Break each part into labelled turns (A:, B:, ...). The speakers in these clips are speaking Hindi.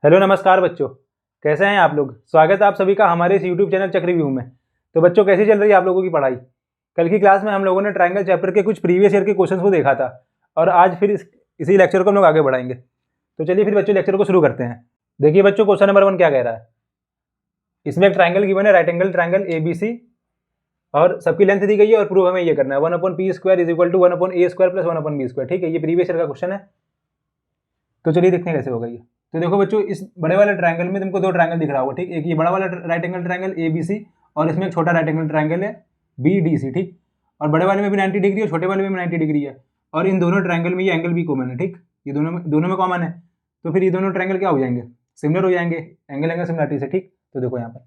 A: हेलो नमस्कार बच्चों, कैसे हैं आप लोग। स्वागत है आप सभी का हमारे इस यूट्यूब चैनल चक्रव्यूह में। तो बच्चों, कैसी चल रही है आप लोगों की पढ़ाई। कल की क्लास में हम लोगों ने ट्रायंगल चैप्टर के कुछ प्रीवियस ईयर के क्वेश्चंस को देखा था और आज फिर इसी लेक्चर को हम लोग आगे बढ़ाएंगे। तो चलिए फिर बच्चों लेक्चर को शुरू करते हैं। देखिए बच्चों, क्वेश्चन नंबर 1 क्या कह रहा है। इसमें एक ट्राइंगल गिवन है, राइट एंगल ट्राइंगल ABC, और सबकी लेंथ दी गई है और प्रूव हमें ये करना है 1/p² = 1/a² + 1/b²। ठीक है, ये प्रीवियस ईयर का क्वेश्चन है। तो चलिए देखते हैं कैसे होगा ये। तो देखो बच्चों, इस बड़े वाले ट्रायंगल में तुमको दो ट्रायंगल दिख रहा होगा, ठीक। एक ये बड़ा वाला राइट एंगल ट्रायंगल ABC और इसमें एक छोटा राइट एंगल ट्रायंगल है BDC, ठीक। और बड़े वाले में भी 90 डिग्री है, छोटे वाले में भी 90 डिग्री है, और इन दोनों ट्रायंगल में ये एंगल भी कॉमन है, ठीक। ये दोनों में कॉमन है, तो फिर ये दोनों ट्रायंगल क्या हो जाएंगे, सिमिलर हो जाएंगे एंगल सिमिलरिटी से, ठीक। तो देखो यहाँ पर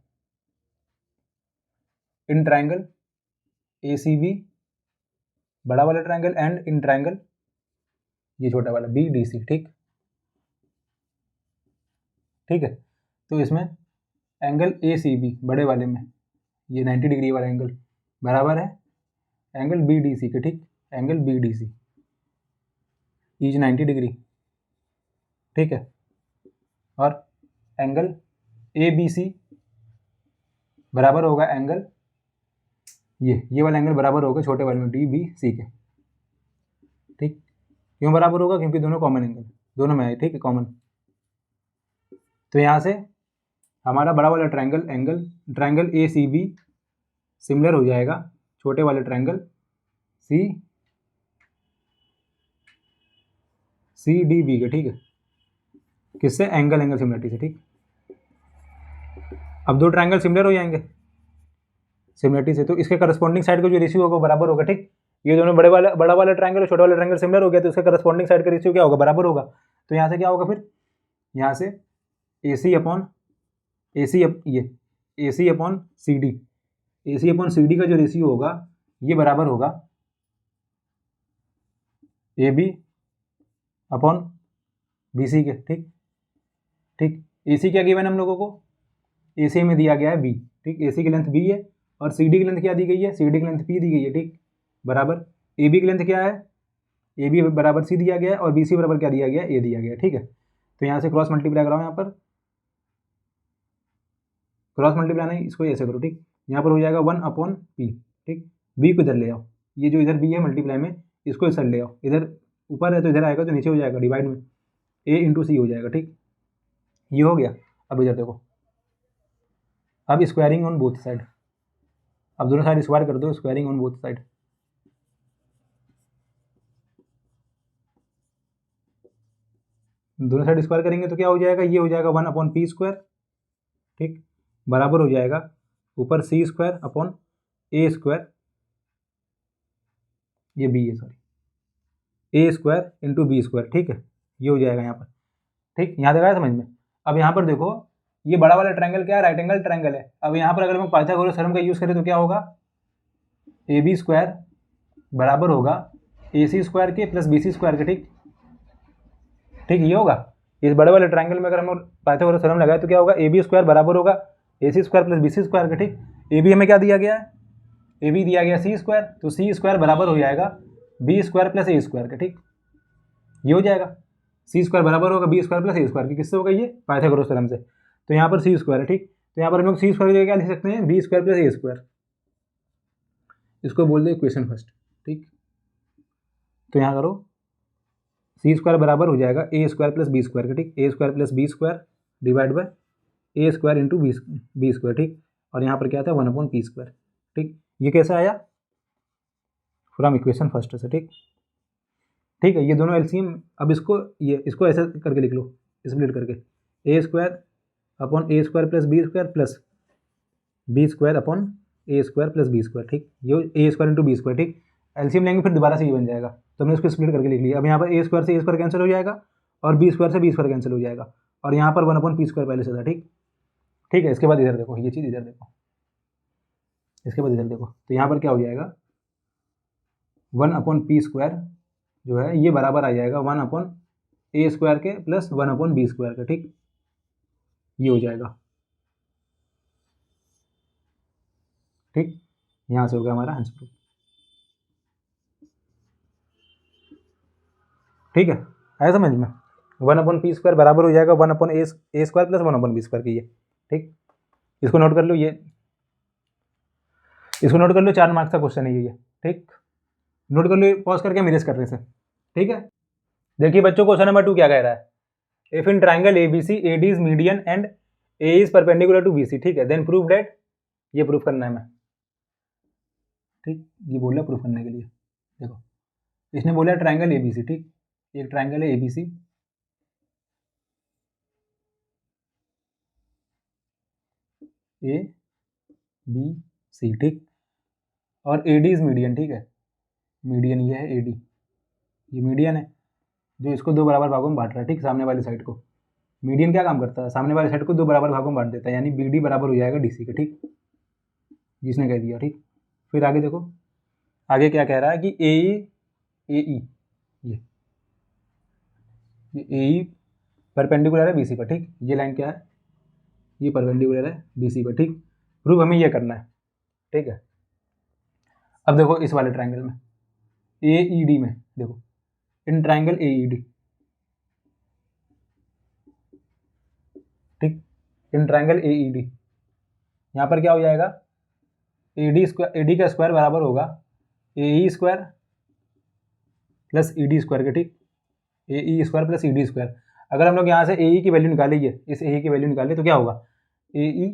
A: इन ट्रायंगल ACB बड़ा वाला ट्रायंगल एंड इन ट्रायंगल ये छोटा वाला BDC, ठीक। ठीक है, तो इसमें एंगल ACB बड़े वाले में ये 90 डिग्री वाला एंगल बराबर है एंगल BDC के, ठीक। एंगल BDC इज 90 डिग्री, ठीक है। और एंगल ABC बराबर होगा एंगल ये वाला एंगल बराबर होगा छोटे वाले में DBC के, ठीक। क्यों बराबर होगा, क्योंकि दोनों कॉमन एंगल दोनों में है, ठीक है, कॉमन। तो यहाँ से हमारा बड़ा वाला ट्रायंगल ACB सिमिलर हो जाएगा छोटे वाले ट्रायंगल CDB के, ठीक है। किससे, एंगल सिमिलरिटी से, ठीक। अब दो ट्रायंगल सिमिलर हो जाएंगे सिमिलरिटी से, तो इसके करस्पॉन्डिंग साइड का जो रेशियो होगा वो बराबर होगा, ठीक। ये दोनों बड़ा वाला ट्रायंगल और छोटा वाला ट्रायंगल सिमिलर हो गया, तो इसके करस्पॉन्डिंग साइड का रेशियो क्या होगा, बराबर होगा। तो यहाँ से क्या होगा, फिर यहाँ से AC अपॉन CD का जो रेशियो होगा ये बराबर होगा AB अपॉन BC के, ठीक। AC क्या गिवन है हम लोगों को, AC में दिया गया है B, ठीक। AC की लेंथ B है और CD की लेंथ क्या दी गई है, CD की लेंथ P दी गई है, ठीक। बराबर AB की लेंथ क्या है, AB बराबर C दिया गया है और BC बराबर क्या दिया गया है, A दिया गया है, ठीक है। तो यहाँ से क्रॉस मल्टीप्लाई कराओ, यहाँ पर क्रॉस मल्टीप्लाई नहीं, इसको ऐसे करो, ठीक। यहाँ पर हो जाएगा 1/p, ठीक। B को इधर ले आओ, ये जो इधर B है मल्टीप्लाई में इसको इधर ले आओ, इधर ऊपर है तो इधर आएगा तो नीचे हो जाएगा डिवाइड में A × C हो जाएगा, ठीक। ये हो गया। अब इधर देखो, अब स्क्वायरिंग ऑन बोथ साइड, अब दोनों साइड स्क्वायर कर दो, स्क्वायरिंग ऑन बोथ साइड। दोनों साइड स्क्वायर करेंगे तो क्या हो जाएगा, ये हो जाएगा 1/p², ठीक। बराबर हो जाएगा ऊपर C² अपॉन A², ये B है, सॉरी, A² × B², ठीक है। ये हो जाएगा यहाँ पर, ठीक। यहाँ तक आया समझ में। अब यहाँ पर देखो, ये बड़ा वाला ट्रायंगल क्या है, राइट एंगल ट्रायंगल है। अब यहाँ पर अगर हम पाइथागोरस थ्योरम का यूज़ करें तो क्या होगा, AB² बराबर होगा AC² के प्लस BC² के, ठीक। ये होगा, इस बड़े वाले ट्रायंगल में अगर हम पाइथागोरस थ्योरम लगाए तो क्या होगा, AB² बराबर होगा AC² प्लस BC² के, ठीक। AB हमें क्या दिया गया है, AB दिया गया C², तो C² बराबर हो जाएगा B² प्लस A² के, ठीक। ये हो जाएगा C² बराबर होगा B² प्लस A² की, किससे होगा, ये पाइथागोरस थ्योरम से। तो यहाँ पर C² है, ठीक। तो यहाँ पर हम लोग C² की जगह क्या लिख सकते हैं, B² प्लस A², इसको बोल दो इक्वेशन फर्स्ट, ठीक। तो यहाँ करो C² बराबर हो जाएगा A² प्लस B² का, ठीक। A² plus B² divide by A² × B², ठीक। और यहाँ पर क्या था 1/p², ठीक। ये कैसे आया, फ्रॉम इक्वेशन फर्स्ट से, ठीक है। ये दोनों एलसीएम, अब इसको ऐसे करके लिख लो, स्प्लिट करके A² upon A² plus B² plus B² upon A² plus B², ठीक। ये A² × B², ठीक। एलसीएम लेंगे फिर दोबारा से ये बन जाएगा, तो हमने इसको स्प्लिट करके लिख लिया। अब यहाँ पर A² से A² कैंसिल हो जाएगा और B² से B² कैंसिल हो जाएगा, और यहाँ पर 1/p² पहले से था, ठीक है। इसके बाद इधर देखो, ये चीज़ इधर देखो, इसके बाद इधर देखो, तो यहाँ पर क्या हो जाएगा 1/p² जो है ये बराबर आ जाएगा 1/A² के प्लस 1/b² के, ठीक। ये हो जाएगा, ठीक। यहाँ से हो गया हमारा आंसर, ठीक है। आया समझ में। 1/p² बराबर हो जाएगा 1/a² प्लस 1/b² की। ये ठीक, इसको नोट कर लो, इसको नोट कर लो, 4 मार्क्स का क्वेश्चन है ये। ठीक, नोट कर लो, पॉज करके हम इरेज कर रहे हैं। ठीक है, देखिए बच्चों, क्वेश्चन नंबर 2 क्या कह रहा है? If in triangle ABC AD is median and A is perpendicular to BC, ठीक है, देन प्रूव डेट, ये प्रूफ करना है हमें। ठीक, ये बोला प्रूफ करने के लिए। देखो, इसने बोला ट्राइंगल ABC, ठीक, एक ट्राइंगल है ABC, ABC, ठीक, और AD इज मीडियन, ठीक है, मीडियन ये है AD, ये मीडियन है जो इसको 2 बराबर भागों में बांट रहा है। ठीक, सामने वाली साइड को। मीडियन क्या काम करता है? सामने वाली साइड को 2 बराबर भागों में बांट देता है, यानी BD बराबर हो जाएगा DC के। ठीक, जिसने कह दिया। ठीक, फिर आगे देखो, आगे क्या कह रहा है कि AE ये AE परपेंडिकुलर है BC पर। ठीक, ये लाइन क्या है? ये परपेंडिकुलर है BC पर। ठीक, प्रूफ हमें ये करना है। ठीक है, अब देखो इस वाले ट्राइंगल में AED में, देखो इन ट्राइंगल AED, ठीक, इन ट्राइंगल AED, यहाँ पर क्या हो जाएगा? AD का स्क्वायर बराबर होगा AE² प्लस ED² के। ठीक, AE² प्लस ED²। अगर हम लोग यहाँ से AE की वैल्यू निकालेंगे, इस AE की वैल्यू निकालें तो क्या होगा? AE²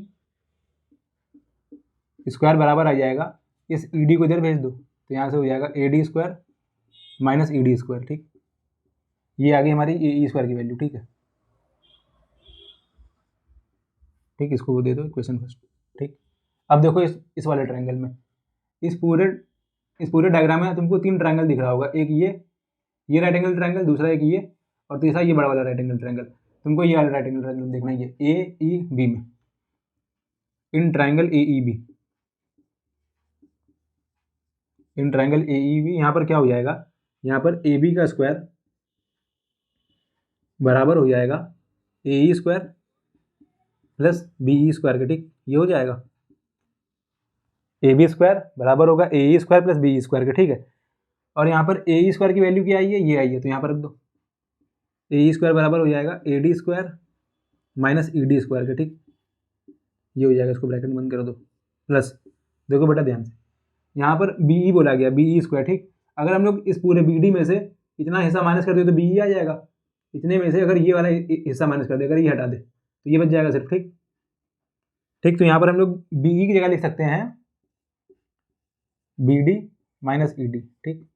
A: बराबर आ जाएगा, इस ED को इधर भेज दो तो यहाँ से हो जाएगा AD² माइनस ED²। ठीक, ये आ गई हमारी AE² की वैल्यू। ठीक है, ठीक, इसको वो दे दो इक्वेशन फर्स्ट। ठीक, अब देखो इस वाले ट्रायंगल में, इस पूरे डायग्राम में तुमको 3 ट्रायंगल दिख रहा होगा। एक ये राइट एंगल ट्रायंगल, दूसरा एक ये, और तीसरा ये बड़ा वाला राइट एंगल ट्रायंगल। तुमको ये वाला राइट एंगल ट्रायंगल देखना ही है AEB में, in triangle AEB, in triangle AEB यहाँ पर क्या हो जाएगा? यहाँ पर AB का स्क्वायर बराबर हो जाएगा AE² प्लस BE² के। ठीक, ये हो जाएगा AB² बराबर होगा AE² प्लस BE² के। ठीक है, और यहाँ पर AE² की वैल्यू क्या आई है? ये आई है, तो यहाँ पर रख दो। AE² बराबर हो जाएगा AD² माइनस ED² के। ठीक, ये हो जाएगा, इसको ब्रैकेट बंद कर दो, प्लस, देखो बेटा ध्यान से, यहाँ पर BE बोला गया, BE²। ठीक, अगर हम लोग इस पूरे BD में से इतना हिस्सा माइनस कर दे तो BE आ जाएगा। इतने में से अगर ये वाला हिस्सा माइनस कर दे, अगर ये हटा दे तो ये बच जाएगा सिर्फ। ठीक, ठीक, तो यहाँ पर हम लोग BE की जगह लिख सकते हैं BD माइनस ED। ठीक,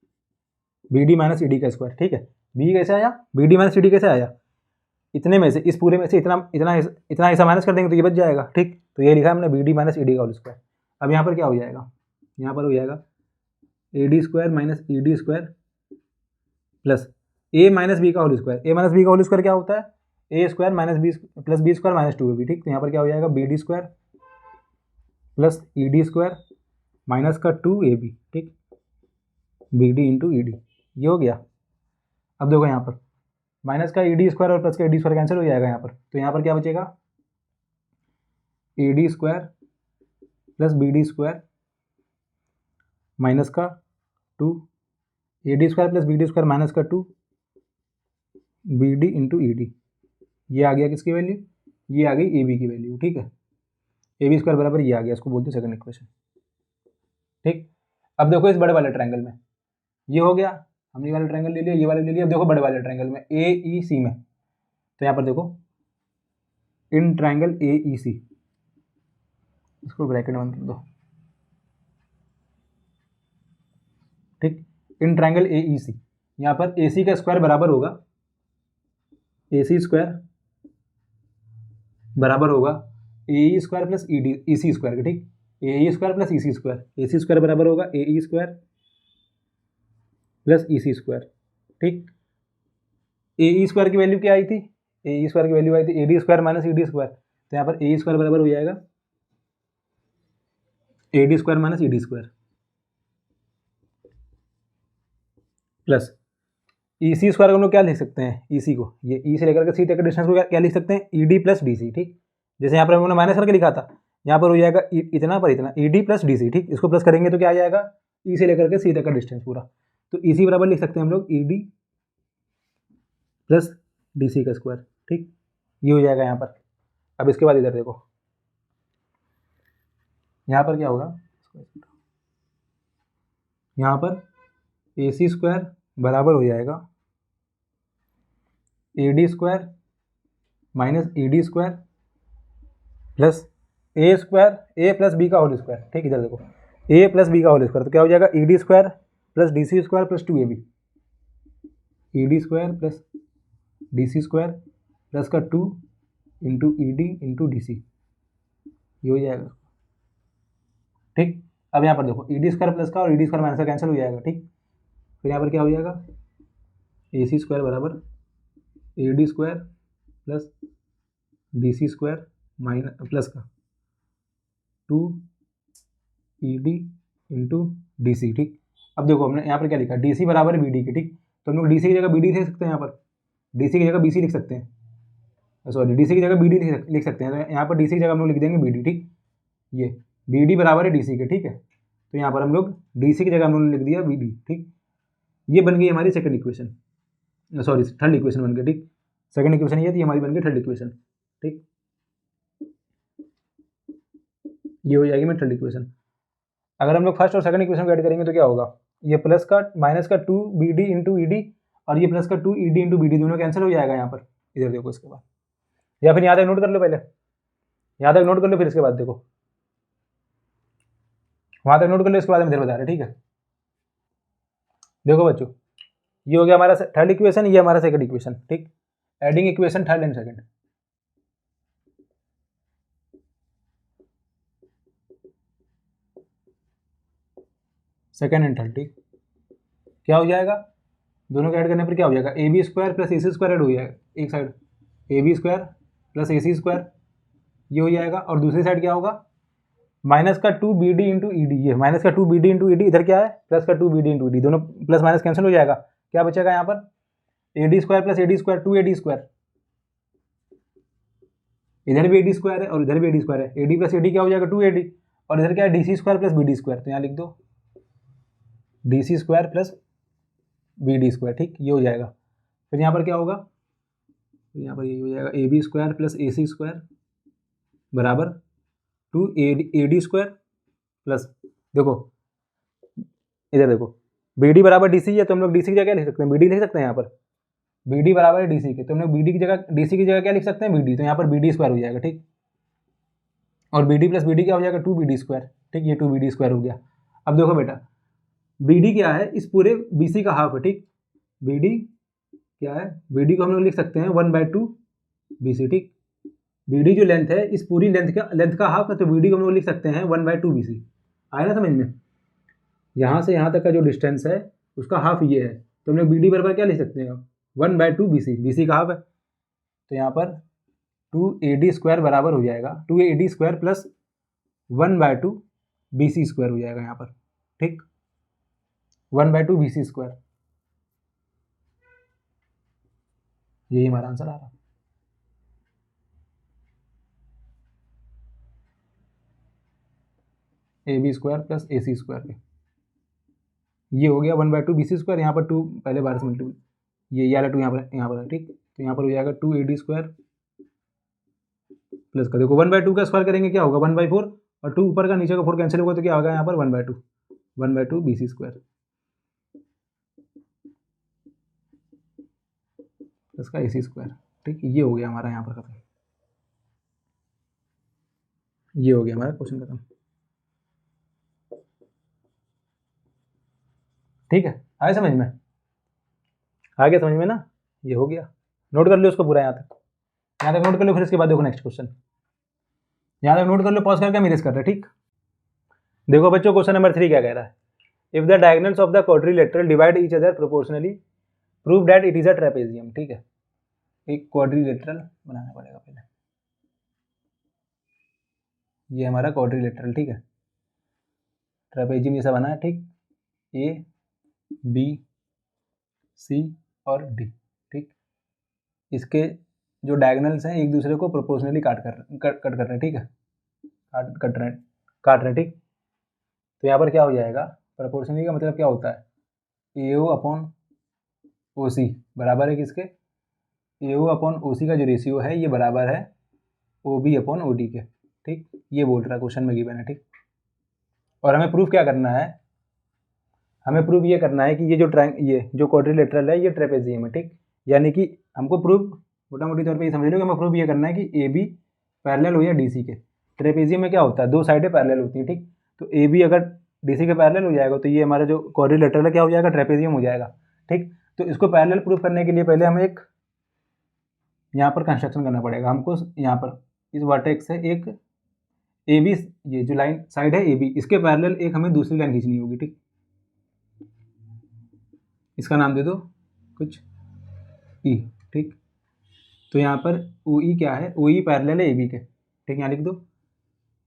A: BD माइनस ED का स्क्वायर। ठीक है, BE कैसे आया? BD माइनस ED कैसे आया? इतने में से, इस पूरे में से इतना हिस्सा माइनस कर देंगे तो ये बच जाएगा। ठीक, तो ये लिखा हमने BD माइनस ED का होल स्क्वायर। अब यहाँ पर क्या हो जाएगा? यहाँ पर हो जाएगा AD² minus ED² plus A minus B का whole square. A minus B का होल स्क्वायर क्या होता है? A² minus B plus B² minus 2AB। ठीक, तो यहाँ पर क्या हो जाएगा? BD² प्लस ED² माइनस का 2AB। ठीक, BD इंटू ED, ये हो गया। अब देखो यहाँ पर माइनस का ED² और प्लस का ED² कैंसिल हो जाएगा यहाँ पर, तो यहाँ पर क्या बचेगा? AD² प्लस BD² माइनस का 2, AD² प्लस BD² माइनस का 2, BD इंटू ED, ये आ गया किसकी वैल्यू? ये आ गई AB की वैल्यू। ठीक है, AB² बराबर ये आ गया, इसको बोलते सेकंड इक्वेशन। ठीक, अब देखो इस बड़े वाले ट्रायंगल में ये हो गया, हमने वाला ट्रायंगल ले लिया, ये वाला ले लिया। अब देखो बड़े वाले ट्रायंगल में AEC में, तो यहाँ पर देखो इन ट्रायंगल AEC, इसको ब्रैकेट बंद कर दो। ठीक, इन ट्रायंगल AEC, यहाँ पर AC का स्क्वायर बराबर होगा, AC² बराबर होगा AE² प्लस EC² के। ठीक, AE² प्लस EC², AC² बराबर होगा AE² प्लस EC²। ठीक, AE² की वैल्यू क्या आई थी? AE² की वैल्यू आई थी AD² माइनस ED², तो यहाँ पर AE² बराबर हो जाएगा AD² minus ED² plus EC² को हम लोग क्या लिख सकते हैं? EC को, ये E से लेकर के C तक के डिस्टेंस को क्या लिख सकते हैं? ED plus DC। ठीक, जैसे यहाँ पर हमने माइनस करके लिखा था, यहाँ पर हो जाएगा इतना पर इतना, ED प्लस DC। ठीक, इसको प्लस करेंगे तो क्या आ जाएगा? E से लेकर के C तक का डिस्टेंस पूरा, तो EC बराबर लिख सकते हैं हम लोग ED प्लस डी का स्क्वायर, ठीक, ये हो जाएगा यहाँ पर। अब इसके बाद इधर देखो, यहाँ पर क्या होगा, यहाँ पर AC स्क्वायर बराबर हो जाएगा AD square minus ED square plus A square A plus B का होल स्क्वायर, ठीक, इधर देखो A प्लस B का होल स्क्वायर, तो क्या हो जाएगा ED square plus DC square plus 2AB, ED square plus DC square plus का 2 इंटू ED इंटू DC, ये हो जाएगा, ठीक। अब यहाँ पर देखो ED स्क्वायर प्लस का और ED स्क्वायर माइनस का कैंसिल हो जाएगा, ठीक। फिर यहाँ पर क्या हो जाएगा AC स्क्वायर बराबर AD square plus DC square minus plus का 2 ED इंटू DC, ठीक। अब देखो हमने यहाँ पर क्या लिखा, DC बराबर है BD के, ठीक, तो हम लोग DC की जगह BD लिख सकते हैं, यहाँ पर DC की जगह BC लिख सकते हैं, सॉरी DC की जगह BD लिख सकते हैं, तो यहाँ पर DC की जगह हम लोग लिख देंगे BD, ठीक। ये BD बराबर है DC के, ठीक है, तो यहाँ पर हम लोग DC की जगह हम लोगों ने लिख दिया BD, ठीक। ये बन गई हमारी second equation, sorry third equation बन गई, ठीक। सेकंड इक्वेशन ये थी हमारी, बन गई थर्ड इक्वेशन, ठीक। ये हो जाएगी मेरी थर्ड इक्वेशन। अगर हम लोग फर्स्ट और सेकंड इक्वेशन को ऐड करेंगे तो क्या होगा, ये प्लस का माइनस का 2 BD इंटू ED और ये प्लस का 2 ED इंटू BD दोनों कैंसिल हो जाएगा यहाँ पर, इधर देखो इसके बाद, या फिर यहाँ तक नोट कर लो, पहले यहाँ तक नोट कर लो, फिर इसके बाद देखो वहाँ तक नोट कर लो, इसके बाद हम इधर बता रहे, ठीक है। देखो बच्चों, ये हो गया हमारा थर्ड इक्वेशन, ये हमारा सेकंड इक्वेशन, ठीक। Adding equation third and second, second and third, ठीक। क्या हो जाएगा, दोनों को ऐड करने पर क्या हो जाएगा, AB square plus AC square add हो जाएगा एक side, AB square plus AC square ये हो जाएगा, और दूसरी साइड क्या होगा, माइनस का 2 BD इंटू ED, ये माइनस का 2 BD इंटू ED, इधर क्या है प्लस का 2 BD इंटू ED, दोनों प्लस माइनस कैंसिल हो जाएगा, क्या बचेगा यहाँ पर AD square plus AD square 2AD square, इधर भी AD स्क्वायर है और इधर भी AD स्क्वायर है, AD प्लस AD क्या हो जाएगा 2AD, और इधर क्या है DC square plus BD square, तो यहाँ लिख दो DC square plus BD square, ठीक, ये हो जाएगा। फिर यहाँ पर क्या होगा, यहाँ पर ये हो जाएगा AB square plus AC square बराबर 2 AD स्क्वायर प्लस, देखो इधर देखो BD बराबर DC है, तो हम लोग DC की जगह क्या लिख सकते हैं, BD लिख सकते हैं, यहाँ पर BD बराबर है DC के, तो हम लोग BD की जगह DC की जगह क्या लिख सकते हैं BD, तो यहाँ पर BD स्क्वायर हो जाएगा, ठीक, और BD प्लस BD क्या हो जाएगा 2BD स्क्वायर, ठीक, ये 2BD स्क्वायर हो गया। अब देखो बेटा BD क्या है, इस पूरे BC का हाफ है, ठीक, BD क्या है, BD को हम लोग लिख सकते हैं 1/2 BC, ठीक। BD जो लेंथ है इस पूरी लेंथ का हाफ है, तो BD को हम लोग लिख सकते हैं 1/2 BC, आया ना समझ में, यहाँ से यहाँ तक का जो डिस्टेंस है उसका हाफ ये है, तो हम लोग BD बराबर क्या लिख सकते हैं 1/2 BC, BC का हाफ है, तो यहाँ पर 2AD स्क्वायर बराबर हो जाएगा 2AD square plus 1/2 BC square हो जाएगा यहाँ पर, ठीक, 1/2 BC स्क्वायर, यही हमारा आंसर आ रहा। AB square plus AC square पे ये हो गया 1/2 BC स्क्वायर, यहाँ पर 2 पहले बार से मल्टीपल, ये वाला 2 यहाँ पर है, ठीक, तो यहाँ पर हो जाएगा 2AD स्क्वायर प्लस का, देखो 1/2 का स्क्वायर करेंगे क्या होगा 1/4, और 2 ऊपर का नीचे का 4 कैंसिल होगा, तो क्या होगा यहाँ पर 1/2 BC स्क्वायर प्लस का AC स्क्वायर, ठीक, ये हो गया हमारा यहाँ पर खत्म, ये हो गया हमारा क्वेश्चन खत्म, ठीक है, आए समझ में, आ गया समझ में ना, ये हो गया, नोट कर लो उसको पूरा यहाँ तक नोट कर लो, फिर इसके बाद देखो नेक्स्ट क्वेश्चन, यहाँ तक नोट कर लो, पॉज करके मेरेज कर रहे, ठीक। देखो बच्चों क्वेश्चन नंबर 3 क्या कह रहा है, if the diagonals of the quadrilateral divide each other proportionally prove that it is a trapezium, ठीक है, एक क्वाड्रिलेटरल बनाना पड़ेगा पहले, ये हमारा क्वाड्रिलेटरल, ठीक है, ट्रेपेजियम जैसा बना है, ठीक, ABC और D, ठीक, इसके जो डायगोनल्स हैं एक दूसरे को प्रोपोर्शनली कट कर रहे हैं, ठीक है, काट रहे हैं, ठीक, तो यहाँ पर क्या हो जाएगा, प्रोपोर्शनली का मतलब क्या होता है, AO अपॉन OC बराबर है किसके ए ओ अपॉन ओ सी का जो रेशियो है ये बराबर है O B upon O D के, ठीक। ये बोल रहा है क्वेश्चन में गिवन है, ठीक। और हमें प्रूफ क्या करना है, हमें प्रूफ ये करना है कि ये जो क्वाड्रिलेटरल है ये ट्रेपेजियम है, ठीक। यानी कि हमको प्रूफ मोटा मोटी तौर पे ये समझ लो कि हमें प्रूफ ये करना है कि ए बी पैरेलल हो या डी सी के। ट्रेपेजियम में क्या होता है, दो साइडें पैरेलल होती हैं, ठीक। तो ए बी अगर डी सी के पैरेलल हो जाएगा तो ये हमारा जो क्वाड्रिलेटरल है क्या हो जाएगा, ट्रेपेजियम हो जाएगा, ठीक। तो इसको पैरेलल प्रूफ करने के लिए पहले हमें एक यहाँ पर कंस्ट्रक्शन करना पड़ेगा हमको। यहाँ पर इस वर्टेक्स से एक ए बी, ये जो लाइन साइड है ए बी, इसके पैरेलल एक हमें दूसरी लाइन खींचनी होगी, ठीक। इसका नाम दे दो कुछ ई, ठीक। तो यहाँ पर ओ ई क्या है, ओ ई पैरेलल है ए बी के, ठीक। यहाँ लिख दो,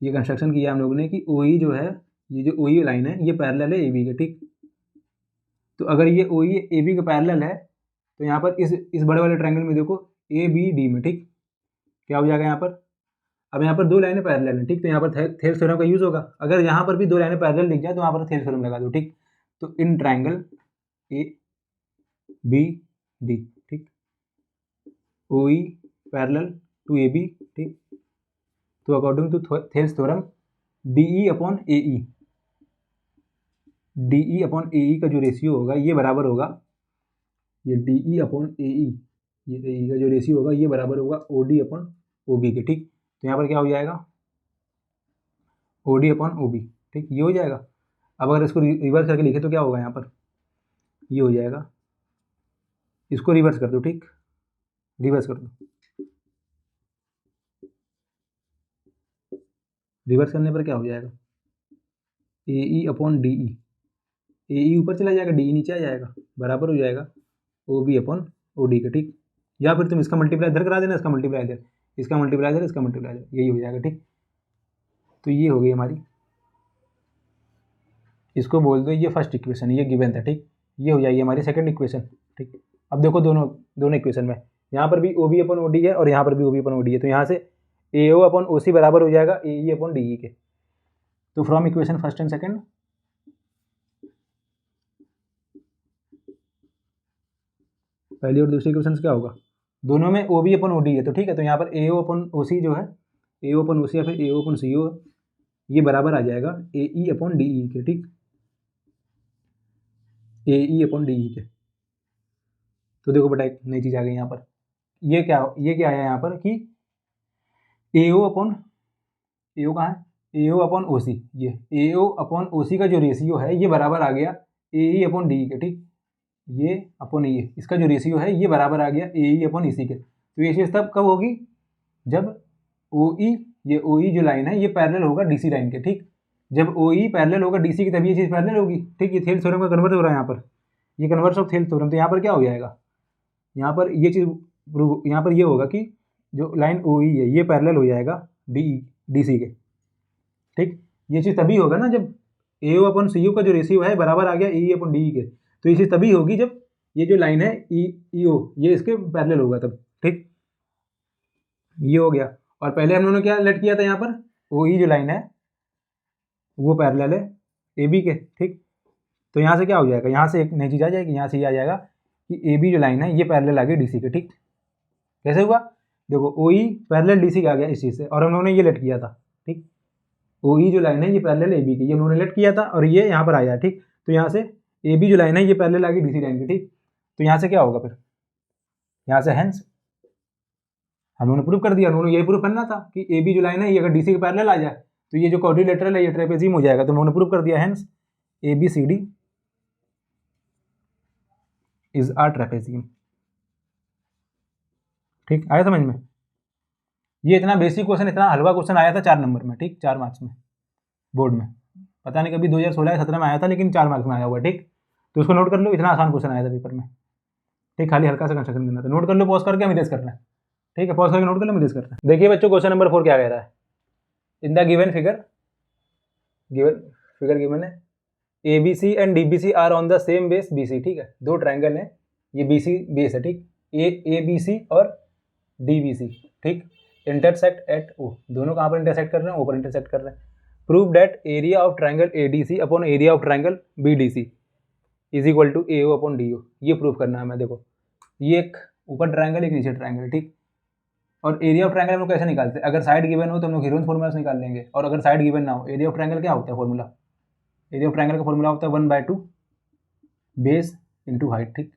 A: ये कंस्ट्रक्शन किया हम लोगों ने कि ओ ई जो है, ये जो ओ ई लाइन है ये पैरेलल है ए बी के, ठीक। तो अगर ये ओ ई ए बी के पैरेलल है तो यहाँ पर इस बड़े वाले ट्रायंगल में देखो ए बी डी में, ठीक। क्या हो जाएगा यहाँ पर, अब यहाँ पर दो लाइनें पैरेलल हैं, ठीक। तो यहाँ पर थेल्स थ्योरम का यूज़ होगा। अगर यहाँ पर भी दो लाइनें पैरेलल लिख जाए तो वहाँ पर थेल्स थ्योरम लगा दो, ठीक। तो in triangle A B D, ठीक, O E parallel to A B, ठीक। तो according to Thales theorem D E upon A E, D E upon A E का जो रेशियो होगा ये बराबर होगा, ये डी ई अपॉन ए ई, ये ए ई का जो रेशियो होगा ये बराबर होगा O D upon O B के, ठीक। तो यहाँ पर क्या हो जाएगा, O D upon O B, ठीक, ये हो जाएगा। अब अगर इसको रिवर्स करके लिखे तो क्या होगा, यहाँ पर ये हो जाएगा, इसको रिवर्स कर दो, ठीक, रिवर्स कर दो। रिवर्स करने पर क्या हो जाएगा, A E upon D E, ए ई ऊपर चला जाएगा, डी ई नीचे आ जाएगा, बराबर हो जाएगा O B upon O D का, ठीक। या फिर तुम इसका मल्टीप्लाई इधर करा देना, इसका मल्टीप्लाई इधर, इसका मल्टीप्लाई इधर, इसका मल्टीप्लाई इधर, यही हो जाएगा, ठीक। तो ये हो गई हमारी, इसको बोल दो ये फर्स्ट इक्वेशन, ये गिवन था, ठीक। ये हो जाएगी हमारी सेकंड इक्वेशन, ठीक। अब देखो दोनों इक्वेशन में यहाँ पर भी O B upon O D है और यहाँ पर भी O B upon O D है, तो यहाँ से ए ओ अपॉन ओ सी बराबर हो जाएगा A E upon D E के। तो from equation first and second पहली और दूसरी इक्वेशन क्या होगा, दोनों में O B upon O D है, तो ठीक है। तो यहाँ पर ए ओ अपॉन ओ सी जो है, ए ओ अपॉन ओ सी या फिर ए ओ अपॉन सी ओ, ये बराबर आ जाएगा A E upon D E के, ठीक, ए ई अपॉन डी ई के। तो देखो बेटा एक नई चीज़ आ गई यहाँ पर, ये क्या आया यहाँ पर कि ए ओ अपॉन, ए ओ कहाँ है, ए ओ अपॉन ओ सी, ये ए ओ अपॉन ओ सी का जो रेशियो है ये बराबर आ गया ए ई अपॉन डी ई के, ठीक। ये अपॉन ये इसका जो रेशियो है ये बराबर आ गया ए ई अपॉन ई सी के। तो ये चीज़ तब कब होगी, जब ओ ई, ये ओ ई जो लाइन है ये पैरेलल होगा डी सी लाइन के, ठीक। जब ओ ई पैरेलल होगा डी सी की तभी ये चीज़ पैरेलल होगी, ठीक। ये थेल्स थ्योरम का कन्वर्ट हो रहा है यहाँ पर, ये कन्वर्स ऑफ थेल्स थ्योरम। तो यहाँ पर क्या हो जाएगा, यहाँ पर ये चीज़ यहाँ पर ये होगा कि जो लाइन ओ ई है ये पैरेलल हो जाएगा डी सी के, ठीक। ये चीज़ तभी होगा ना जब ए ओ अपन सी यू का जो रेशियो है बराबर आ गया ए ई अपन डी ई के। तो ये चीज़ तभी होगी जब ये जो लाइन है ई ओ ये इसके पैरेलल होगा तब, ठीक। ये हो गया। और पहले हम लोगों ने क्या लेट किया था, यहाँ पर ओ ई जो लाइन है वो पैरेलल है ए बी के, ठीक। तो यहाँ से क्या हो जाएगा, यहाँ से एक नई चीज़ आ जाएगी, यहाँ से ये आ जाएगा कि ए बी जो लाइन है ये पैरेलल आ गई डी सी के, ठीक। कैसे हुआ, देखो ओ ई पैरेलल डी सी के आ गया इस चीज़ से, और हम लोगों ने ये लेट किया था, ठीक। ओ ई जो लाइन है ये पैरेलल ए बी की, ये उन्होंने लेट किया था और ये यहाँ पर आया, ठीक। तो यहाँ से ए बी जो लाइन है ये पैरेलल आ गई डी सी लाइन की, ठीक। तो यहाँ से क्या होगा फिर, यहाँ से हेंस हम लोगों ने प्रूव कर दिया, उन्होंने यही प्रूव करना था कि ए बी जो लाइन है ये अगर डी सी के पैरेलल आ जाए तो ये जो क्वाड्रिलेटरल है ये ट्रेपेजियम हो जाएगा। तो उन्होंने प्रूव कर दिया, hence A B C D is a trapezium, ठीक। आया समझ में। ये इतना बेसिक क्वेश्चन, इतना हलवा क्वेश्चन आया था 4 नंबर में, ठीक, 4 मार्क्स में बोर्ड में। पता नहीं कभी 2016-17 में आया था, लेकिन 4 मार्क्स में आया हुआ, ठीक। तो उसको नोट कर लो, इतना आसान क्वेश्चन आया था पेपर में, ठीक। खाली हल्का सा कंस्ट्रक्शन करना था, नोट कर लो, पॉज करके हम इरेज करना है, ठीक है। पॉज करके नोट कर लो, हम इरेज करना है। देखिए बच्चों क्वेश्चन नंबर 4 क्या कह रहा है, in the given figure given है A B C and D B C are on the same base B C, ठीक है। दो ट्राइंगल हैं, ये बी सी बेस है, ठीक। ए बी सी और डी बी सी, ठीक, इंटरसेक्ट एट ओ, दोनों कहाँ पर इंटरसेक्ट कर रहे हैं, ओ पर इंटरसेक्ट कर रहे हैं। Prove that area of triangle A D C upon area of triangle B D C is equal to A O upon D O, ये प्रूव करना है हमें। देखो ये एक ऊपर ट्रायंगल एक नीचे ट्रायंगल, ठीक। और एरिया ऑफ ट्रायंगल हम लोग कैसे निकालते हैं? अगर साइड गिवन हो तो हम लोग हीरोन फॉर्मूला से निकाल लेंगे, और अगर साइड गिवन ना हो, एरिया ऑफ ट्रायंगल क्या होता है फॉर्मूला? एरिया ऑफ ट्रायंगल का फॉर्मूला होता है 1/2 बेस इंटू हाइट, ठीक।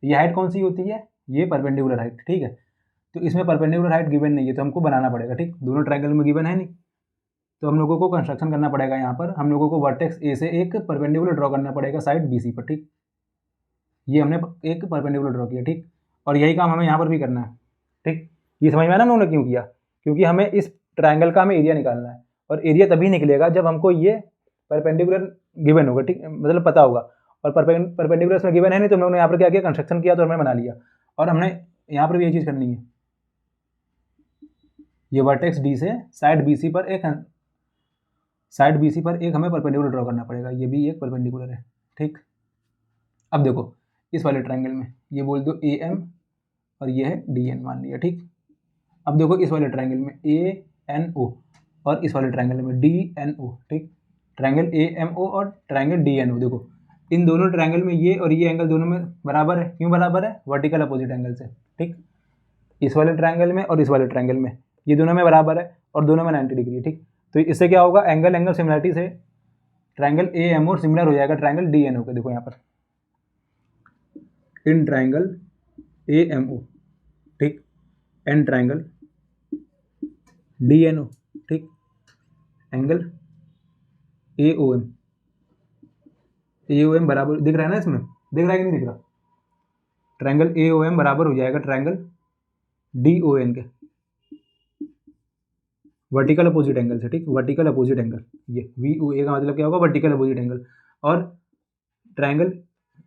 A: ये हाइट कौन सी होती है? ये परपेंडिकुलर हाइट, ठीक है। तो इसमें परपेंडिकुलर हाइट गिवन नहीं है तो हमको बनाना पड़ेगा, ठीक। दोनों ट्रायंगल में गिवन है नहीं, तो हम लोगों को कंस्ट्रक्शन करना पड़ेगा। यहाँ पर हम लोगों को वर्टेक्स ए से एक परपेंडिकुलर ड्रॉ करना पड़ेगा साइड BC पर, ठीक। ये हमने एक परपेंडिकुलर ड्रॉ किया, ठीक। और यही काम हमें यहाँ पर भी करना है, ठीक। ये समझ में आया ना हमने क्यों किया? क्योंकि हमें इस ट्रायंगल का हमें एरिया निकालना है, और एरिया तभी निकलेगा जब हमको ये परपेंडिकुलर गिवन होगा, ठीक, मतलब पता होगा। और परपेंडिकुलर इसमें गिवन है नहीं, तो हम लोगों ने यहाँ पर क्या किया? कंस्ट्रक्शन किया तो हमने बना लिया। और हमने यहाँ पर भी ये चीज़ करनी है, ये वर्टेक्स D से साइड BC पर एक हमें परपेंडिकुलर ड्रॉ करना पड़ेगा। ये भी एक परपेंडिकुलर है, ठीक। अब देखो इस वाले ट्रायंगल में ये बोल दो AM और ये है DN मान लिया, ठीक। अब देखो इस वाले ट्रायंगल में ANO और इस वाले ट्रायंगल में DNO, ठीक। ट्रायंगल AMO और ट्रायंगल DNO, देखो इन दोनों ट्रायंगल में ये और ये एंगल दोनों में बराबर है। क्यों बराबर है? वर्टिकल अपोजिट एंगल से, ठीक। इस वाले ट्रायंगल में और इस वाले ट्रायंगल में ये दोनों में बराबर है, और दोनों में 90 डिग्री है, ठीक। तो इससे क्या होगा? एंगल सिमिलरिटी से ट्रायंगल AMO सिमिलर हो जाएगा ट्रायंगल DNO के। देखो यहाँ पर इन ट्रायंगल AMO, ठीक, एंड ट्रायंगल DNO, ठीक, एंगल AOM बराबर दिख रहा है ना? इसमें दिख रहा है कि नहीं दिख रहा? ट्रायंगल AOM बराबर हो जाएगा ट्रायंगल DON के वर्टिकल अपोजिट एंगल से, ठीक। वर्टिकल अपोजिट एंगल, ये VOA का मतलब क्या होगा? Vertical opposite angle. और ट्रायंगल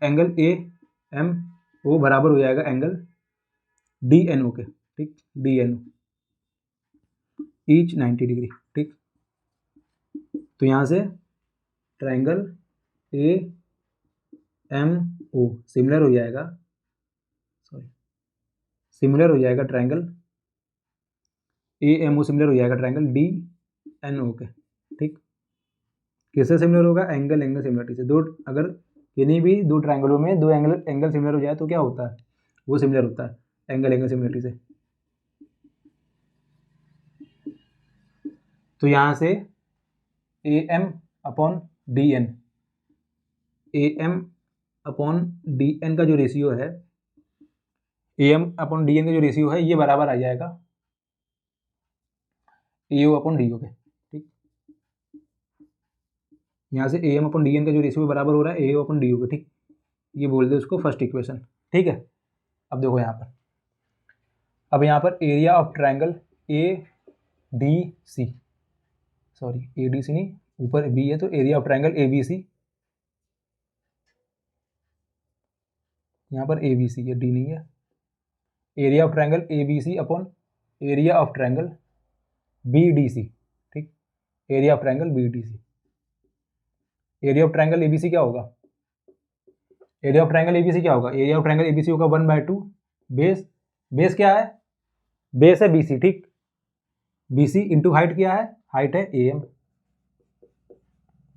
A: एंगल AMO बराबर हो जाएगा एंगल DNO के, ठीक। DNO ईच 90 डिग्री, ठीक। तो यहाँ से ट्रायंगल AMO सिमिलर हो जाएगा, ट्रायंगल AMO सिमिलर हो जाएगा ट्रायंगल DNO के, ठीक। किससे सिमिलर होगा? एंगल सिमिलरिटी से। अगर किन्हीं भी दो ट्रायंगलों में दो एंगल सिमिलर हो जाए तो क्या होता है? वो सिमिलर होता है एंगल सिमिलरिटी से। तो यहाँ से AM अपॉन DN का जो रेशियो है, AM अपॉन DN का जो रेशियो है, ये बराबर आ जाएगा AO अपॉन DO के, ठीक। यहाँ से AM अपॉन DN का जो रेशियो बराबर हो रहा है AO अपॉन DO के, ठीक। ये बोल दे उसको फर्स्ट इक्वेशन, ठीक है। अब देखो यहाँ पर area of triangle ADC, sorry ADC नहीं, ऊपर B है तो एरिया ऑफ ट्रायंगल ABC, यहाँ पर ABC है, D नहीं है। Area of triangle ABC upon area of triangle BDC, ठीक। Area of triangle BDC। Area of triangle ABC क्या होगा? एरिया ऑफ ट्रायंगल ABC क्या होगा? एरिया ऑफ ट्रायंगल ABC होगा 1/2 बेस क्या है? बेस है BC, ठीक। BC इंटू हाइट क्या है? हाइट है AM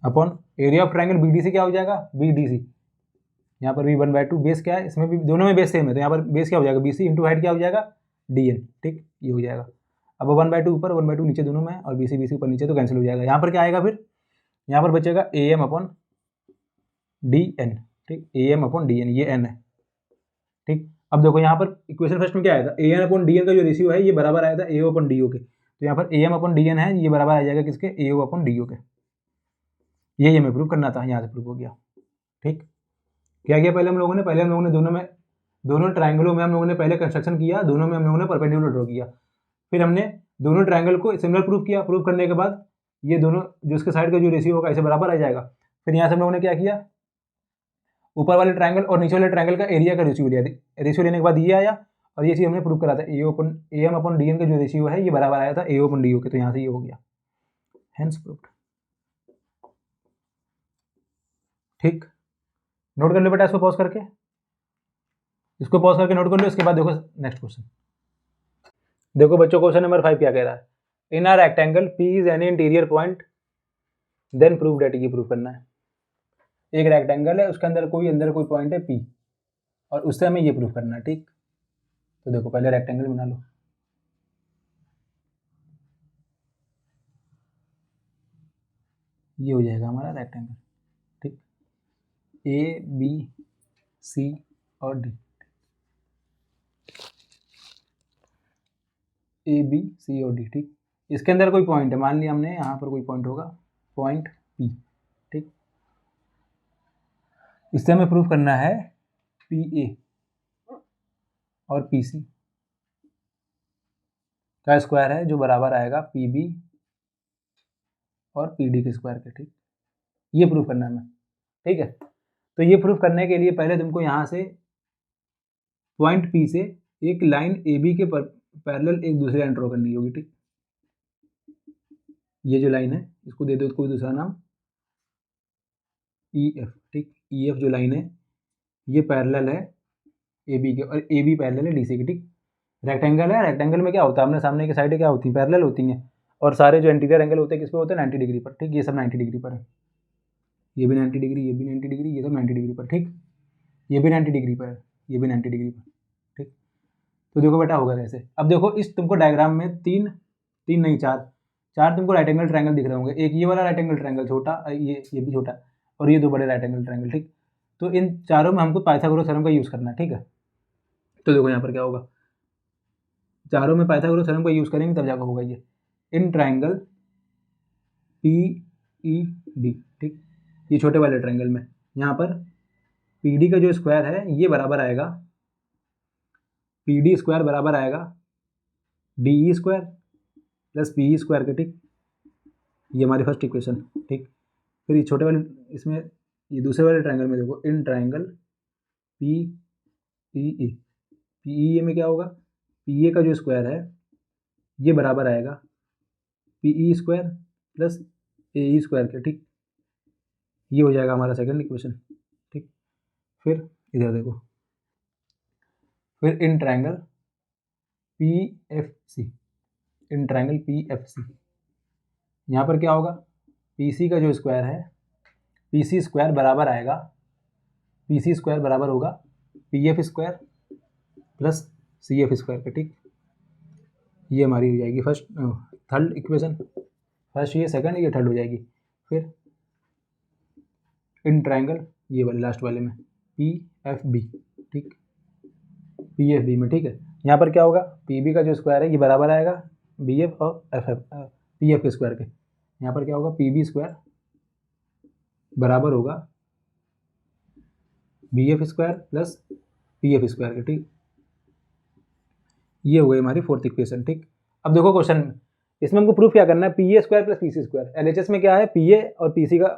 A: upon area of triangle BDC क्या हो जाएगा? BDC। यहाँ पर भी 1/2 बेस क्या है? इसमें भी दोनों में बेस सेम है, तो यहाँ पर बेस क्या हो जाएगा? BC इंटू हाइट क्या हो जाएगा? DN, ठीक। ये हो जाएगा। अब 1/2 ऊपर 1/2 नीचे दोनों में, और BC ऊपर नीचे, तो कैंसिल हो जाएगा। यहाँ पर क्या आएगा? फिर यहाँ पर बचेगा AM अपॉन DN, ठीक। AM अपॉन DN, ये N है, ठीक। अब देखो यहाँ पर इक्वेशन फर्स्ट में क्या आया था? AN अपॉन DN का जो रेशियो है ये बराबर आया था AO अपॉन DO के। तो यहाँ पर AM अपॉन DN है, ये बराबर आ जाएगा किसके? AO अपॉन DO के। ये हमें प्रूव करना था, यहाँ से प्रूव हो गया, ठीक। क्या किया पहले हम लोगों ने? दोनों ट्रायंगलों में हम लोगों ने पहले कंस्ट्रक्शन किया, दोनों में हम लोगों ने परपेंडिकुलर ड्रॉ किया। फिर हमने दोनों ट्रायंगल को सिमिलर प्रूव किया। प्रूव करने के बाद ये दोनों जो इसके साइड का जो रेशियो होगा इसे बराबर आ जाएगा। फिर यहाँ से हम लोगों ने क्या किया? ऊपर वाले ट्रायंगल और नीचे वाले ट्रायंगल का एरिया का रेशियो लिया। रेशियो लेने के बाद ये आया, और ये चीज़ हमने प्रूव करा था AM अपॉन DN का जो रेशियो है ये बराबर आया था AO अपॉन DO के। तो यहाँ से ये हो गया, हेंस प्रूव्ड, ठीक। नोट कर लो बेटा, इसको पॉज करके नोट कर लो। इसके बाद देखो नेक्स्ट क्वेश्चन। देखो बच्चों, क्वेश्चन नंबर 5 क्या कह रहा है? In a rectangle P is any interior point then prove that. ये प्रूव करना है। एक रेक्टेंगल है, उसके अंदर कोई पॉइंट है P, और उससे हमें ये प्रूव करना है, ठीक। तो देखो पहले रेक्टेंगल बना लो, ये हो जाएगा हमारा रेक्टेंगल, ठीक। ए बी सी और डी, ए बी सी और डी, ठीक। इसके अंदर कोई पॉइंट है, मान लिया हमने यहाँ पर कोई पॉइंट होगा, पॉइंट पी, ठीक। इससे हमें प्रूफ करना है पी ए और पी सी का स्क्वायर है, जो बराबर आएगा पी बी और पी डी के स्क्वायर के, ठीक। ये प्रूफ करना है हमें, ठीक है। तो ये प्रूफ करने के लिए पहले तुमको यहाँ से पॉइंट पी से एक लाइन ए बी के पैरेलल एक दूसरी लाइन ड्रॉ करनी होगी, ठीक। ये जो लाइन है इसको दे दो कोई दूसरा नाम ई एफ, ठीक। ई एफ जो लाइन है ये पैरेलल है ए बी के, और ए बी पैरेलल है डी सी के, ठीक। रेक्टेंगल है, रेक्टेंगल में क्या होता है, हमने सामने की साइड क्या होती है, पैरेलल होती हैं, और सारे जो एंटीरियर एंगल होते हैं किस पे होते हैं, 90 डिग्री पर, ठीक। ये सब 90 डिग्री पर है, ये भी 90 डिग्री, ये भी 90 डिग्री, ये सब 90 डिग्री पर, ठीक। ये भी 90 डिग्री पर है, ये भी 90 डिग्री पर, ठीक। तो देखो बेटा होगा कैसे, अब देखो इस तुमको डायग्राम में तीन नहीं चार तुमको राइट एंगल ट्रायंगल दिख रहे होंगे। एक ये वाला राइट एंगल ट्रायंगल छोटा, ये भी छोटा, और ये दो बड़े राइट एंगल ट्रायंगल, ठीक। तो इन चारों में हमको पाइथागोरस थ्योरम का यूज़ करना है, ठीक है। तो देखो यहाँ पर क्या होगा, चारों में पाइथागोरस थ्योरम का यूज़ करेंगे तब जाकर होगा ये। इन ट्रायंगल पी ई डी, ठीक। ये छोटे वाले ट्रायंगल में यहाँ पर पी डी का जो स्क्वायर है ये बराबर आएगा, पी डी स्क्वायर बराबर आएगा D E square plus P E square के, ठीक। ये हमारी फर्स्ट इक्वेशन, ठीक। फिर ये छोटे वाले इसमें, ये दूसरे वाले ट्रायंगल में देखो, in triangle P E A, P E A में क्या होगा, पी ए का जो स्क्वायर है ये बराबर आएगा P E square plus A E square के, ठीक। ये हो जाएगा हमारा सेकंड इक्वेशन, ठीक। फिर इधर देखो, फिर in triangle P F C, in triangle P F C, यहाँ पर क्या होगा, पी सी का जो स्क्वायर है, पी सी स्क्वायर बराबर आएगा, पी सी स्क्वायर बराबर होगा P F square plus C F square का, ठीक। ये हमारी हो जाएगी फर्स्ट थर्ड इक्वेशन, फर्स्ट ये सेकंड ये थर्ड हो जाएगी। फिर इन ट्रायंगल ये वाले लास्ट वाले में पी एफ बी, ठीक, पी एफ बी में, ठीक है। यहाँ पर क्या होगा, पी बी का जो स्क्वायर है ये बराबर आएगा बी एफ और एफ एफ पी एफ के स्क्वायर के। यहाँ पर क्या होगा, पी बी स्क्वायर बराबर होगा B F square plus P F square के, ठीक। ये हो गई हमारी फोर्थ इक्वेशन, ठीक। अब देखो क्वेश्चन में, इसमें हमको प्रूफ क्या करना है, P A square plus P C square. L H S में क्या है, पी ए और पी सी का,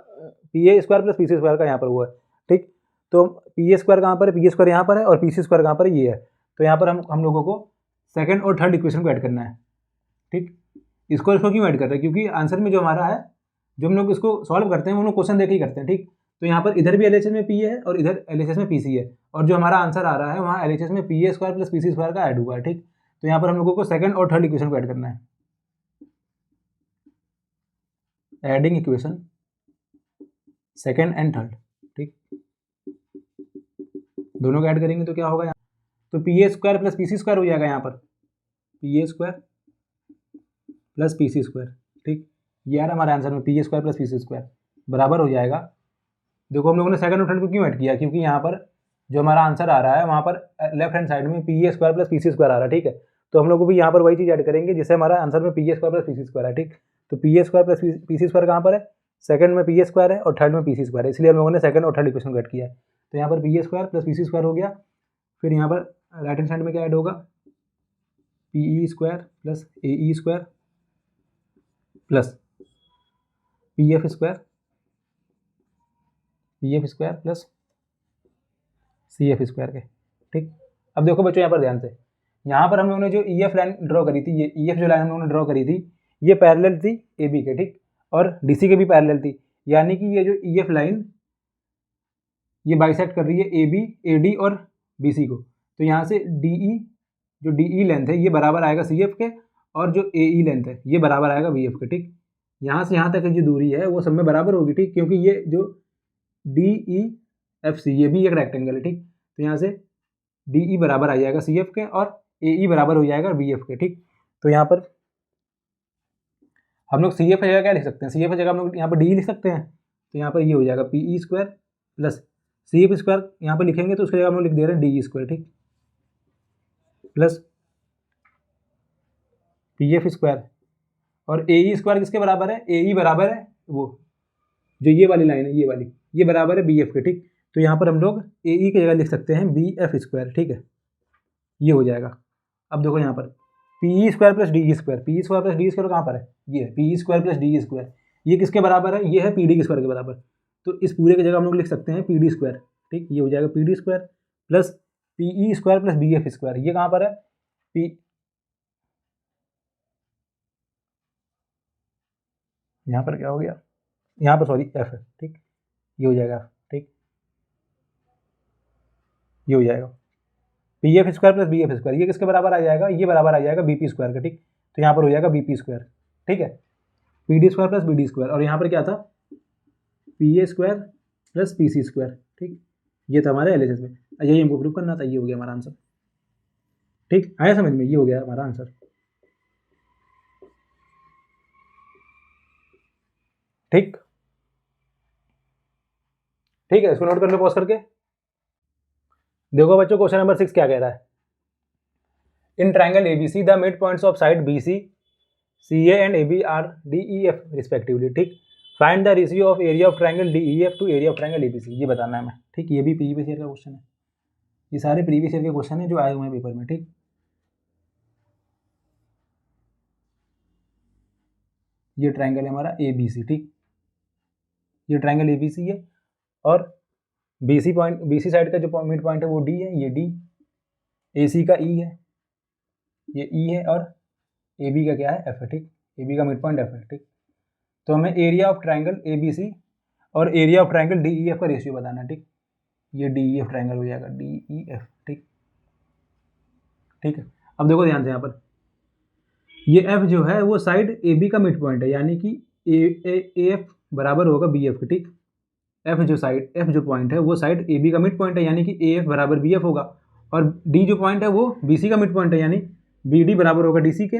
A: P A square plus P C square का यहाँ पर हुआ है, ठीक। तो पी ए स्क्वायर कहाँ पर है, पी ए स्क्वायर यहाँ पर है, और पी सी स्क्वायर कहाँ पर है, ये है। तो यहाँ पर हम लोगों को सेकंड और थर्ड इक्वेशन को ऐड करना है, ठीक। इसको क्यों ऐड कर रहे हैं, क्योंकि आंसर में जो हमारा है, जो हम लोग इसको सॉल्व करते हैं वो लोग क्वेश्चन देख ही करते हैं, ठीक। तो यहाँ पर इधर भी एल एच एस में पी है और इधर एल एच एस में पी सी है, और जो हमारा आंसर आ रहा है वहाँ एल एच एस में P A square plus P C square का ऐड हुआ है, ठीक। तो यहाँ पर हम लोगों को सेकंड और थर्ड इक्वेशन को ऐड करना है, adding equation second and third, ठीक। दोनों को ऐड करेंगे तो क्या होगा, यहाँ तो P A square plus P C square हो जाएगा, यहाँ पर P A square plus P C square, ठीक। ये आ रहा हमारे आंसर में, P A square plus P C square बराबर हो जाएगा। देखो हम लोगों ने सेकंड और थर्ड को क्यों ऐड किया, क्योंकि यहाँ पर जो हमारा आंसर आ रहा है वहाँ पर लेफ्ट हैंड साइड में P A square plus P C square आ रहा है, ठीक है। तो हम लोग को भी यहाँ पर वही चीज़ ऐड करेंगे जिससे हमारा आंसर में P A square plus P C square है, ठीक। तो P A square plus P C square कहाँ पर है, सेकंड में पी ए स्क्वायर है और थर्ड में पी सी स्क्वायर है, इसलिए हम लोगों ने सेकंड और थर्ड इक्वेशन को ऐड किया है। तो यहाँ पर P A square plus P C square हो गया। फिर यहाँ पर राइट हैंड साइड में क्या ऐड होगा, P E square plus A E square plus P F square plus C F square के, ठीक। अब देखो बच्चों यहाँ पर ध्यान से, यहाँ पर हम लोगों ने जो ई एफ लाइन ड्रॉ करी थी, ये ई एफ जो लाइन हम लोगों ने ड्रॉ करी थी ये पैरेलल थी ए बी के, ठीक, और डी सी के भी पैरेलल थी, यानी कि ये जो ई एफ लाइन ये बाइसेक्ट कर रही है ए बी, ए डी और बी सी को। तो यहाँ से डी ई, जो डी ई लेंथ है ये बराबर आएगा सी एफ के, और जो ए ई लेंथ है ये बराबर आएगा बी एफ के, ठीक। यहाँ से यहाँ तक की जो दूरी है वो सब में बराबर होगी, ठीक, क्योंकि ये जो डी ई एफ सी ये भी एक रेक्टेंगल है, ठीक। तो यहाँ से डी ई बराबर आ जाएगा सी एफ के, और ए ई बराबर हो जाएगा बी एफ के, ठीक। तो यहाँ पर हम लोग सी एफ जगह क्या लिख सकते हैं, सी एफ जगह हम लोग यहाँ पर डी लिख सकते हैं। तो यहाँ पर ये हो जाएगा P E square plus C F square, यहाँ पर लिखेंगे तो उसकी जगह हम लोग लिख दे रहे हैं डी ई स्क्वायर, ठीक, प्लस पी एफ स्क्वायर। और ए ई स्क्वायर किसके बराबर है, ए ई बराबर है वो जो ये वाली लाइन है, ये वाली, ये बराबर है बी एफ के, ठीक। तो यहाँ पर हम लोग ए ई की जगह लिख सकते हैं बी एफ स्क्वायर, ठीक है, ये हो जाएगा। अब देखो यहाँ पर P E square plus D E square, P E square plus D square कहाँ पर है, ये है P E square plus D E square, ये किसके बराबर है, ये है पी डी के स्क्वायर के बराबर। तो इस पूरे की जगह हम लोग लिख सकते हैं पी डी स्क्वायर, ठीक, ये हो जाएगा P D square plus P E square plus B F square, ये कहाँ पर है, पी, यहाँ पर क्या हो गया, यहाँ पर सॉरी एफ है, ठीक, ये हो जाएगा, ठीक, ये हो जाएगा P F square plus B F square, ये किसके बराबर आ जाएगा, ये बराबर आ जाएगा बी पी स्क्वायर का, ठीक। तो यहाँ पर हो जाएगा बी पी स्क्वायर, ठीक है, P D square plus B D square, और यहाँ पर क्या था, P A square plus P C square, ठीक, ये था हमारे एल एच एस में, यही हमको प्रूव करना था, ये हो गया हमारा आंसर, ठीक, आया समझ में, ये हो गया हमारा आंसर, ठीक, ठीक है, इसको नोट कर लो पॉज करके। देखो बच्चों क्वेश्चन नंबर 6 क्या कह रहा है, in triangle ABC the mid points of side BC C A and A B are D E F respectively, ठीक, find the ratio of area of triangle D E F to area of triangle ABC, ये बताना है हमें, ठीक, ये भी प्रीवियस ईयर का क्वेश्चन है, ये सारे प्रीवियस ईयर के क्वेश्चन है जो आए हुए हैं पेपर में, ठीक। ये ट्राइंगल है हमारा ए बी सी, ठीक, ये ट्राइंगल ए बी सी है, और बीसी पॉइंट, बीसी साइड का जो मिड पॉइंट है वो डी है, ये डी, ए सी का ई है, ये ई है, और ए बी का क्या है, एफ है, ठीक, ए बी का मिड पॉइंट एफ है, ठीक। तो हमें area of triangle A B C और area of triangle D E F का रेशियो बताना है, ठीक, ये डी ई एफ ट्राइंगल हो जाएगा डी ई एफ, ठीक, ठीक है। अब देखो ध्यान से, यहाँ पर ये एफ जो है वो साइड ए बी का मिड पॉइंट है, यानी कि ए एफ बराबर होगा बी एफ के, ठीक, एफ जो साइड, एफ जो पॉइंट है वो साइड ए बी का मिड पॉइंट है, यानी कि ए एफ बराबर बी एफ होगा, और डी जो पॉइंट है वो बी सी का मिड पॉइंट है, यानी बी डी बराबर होगा डी सी के,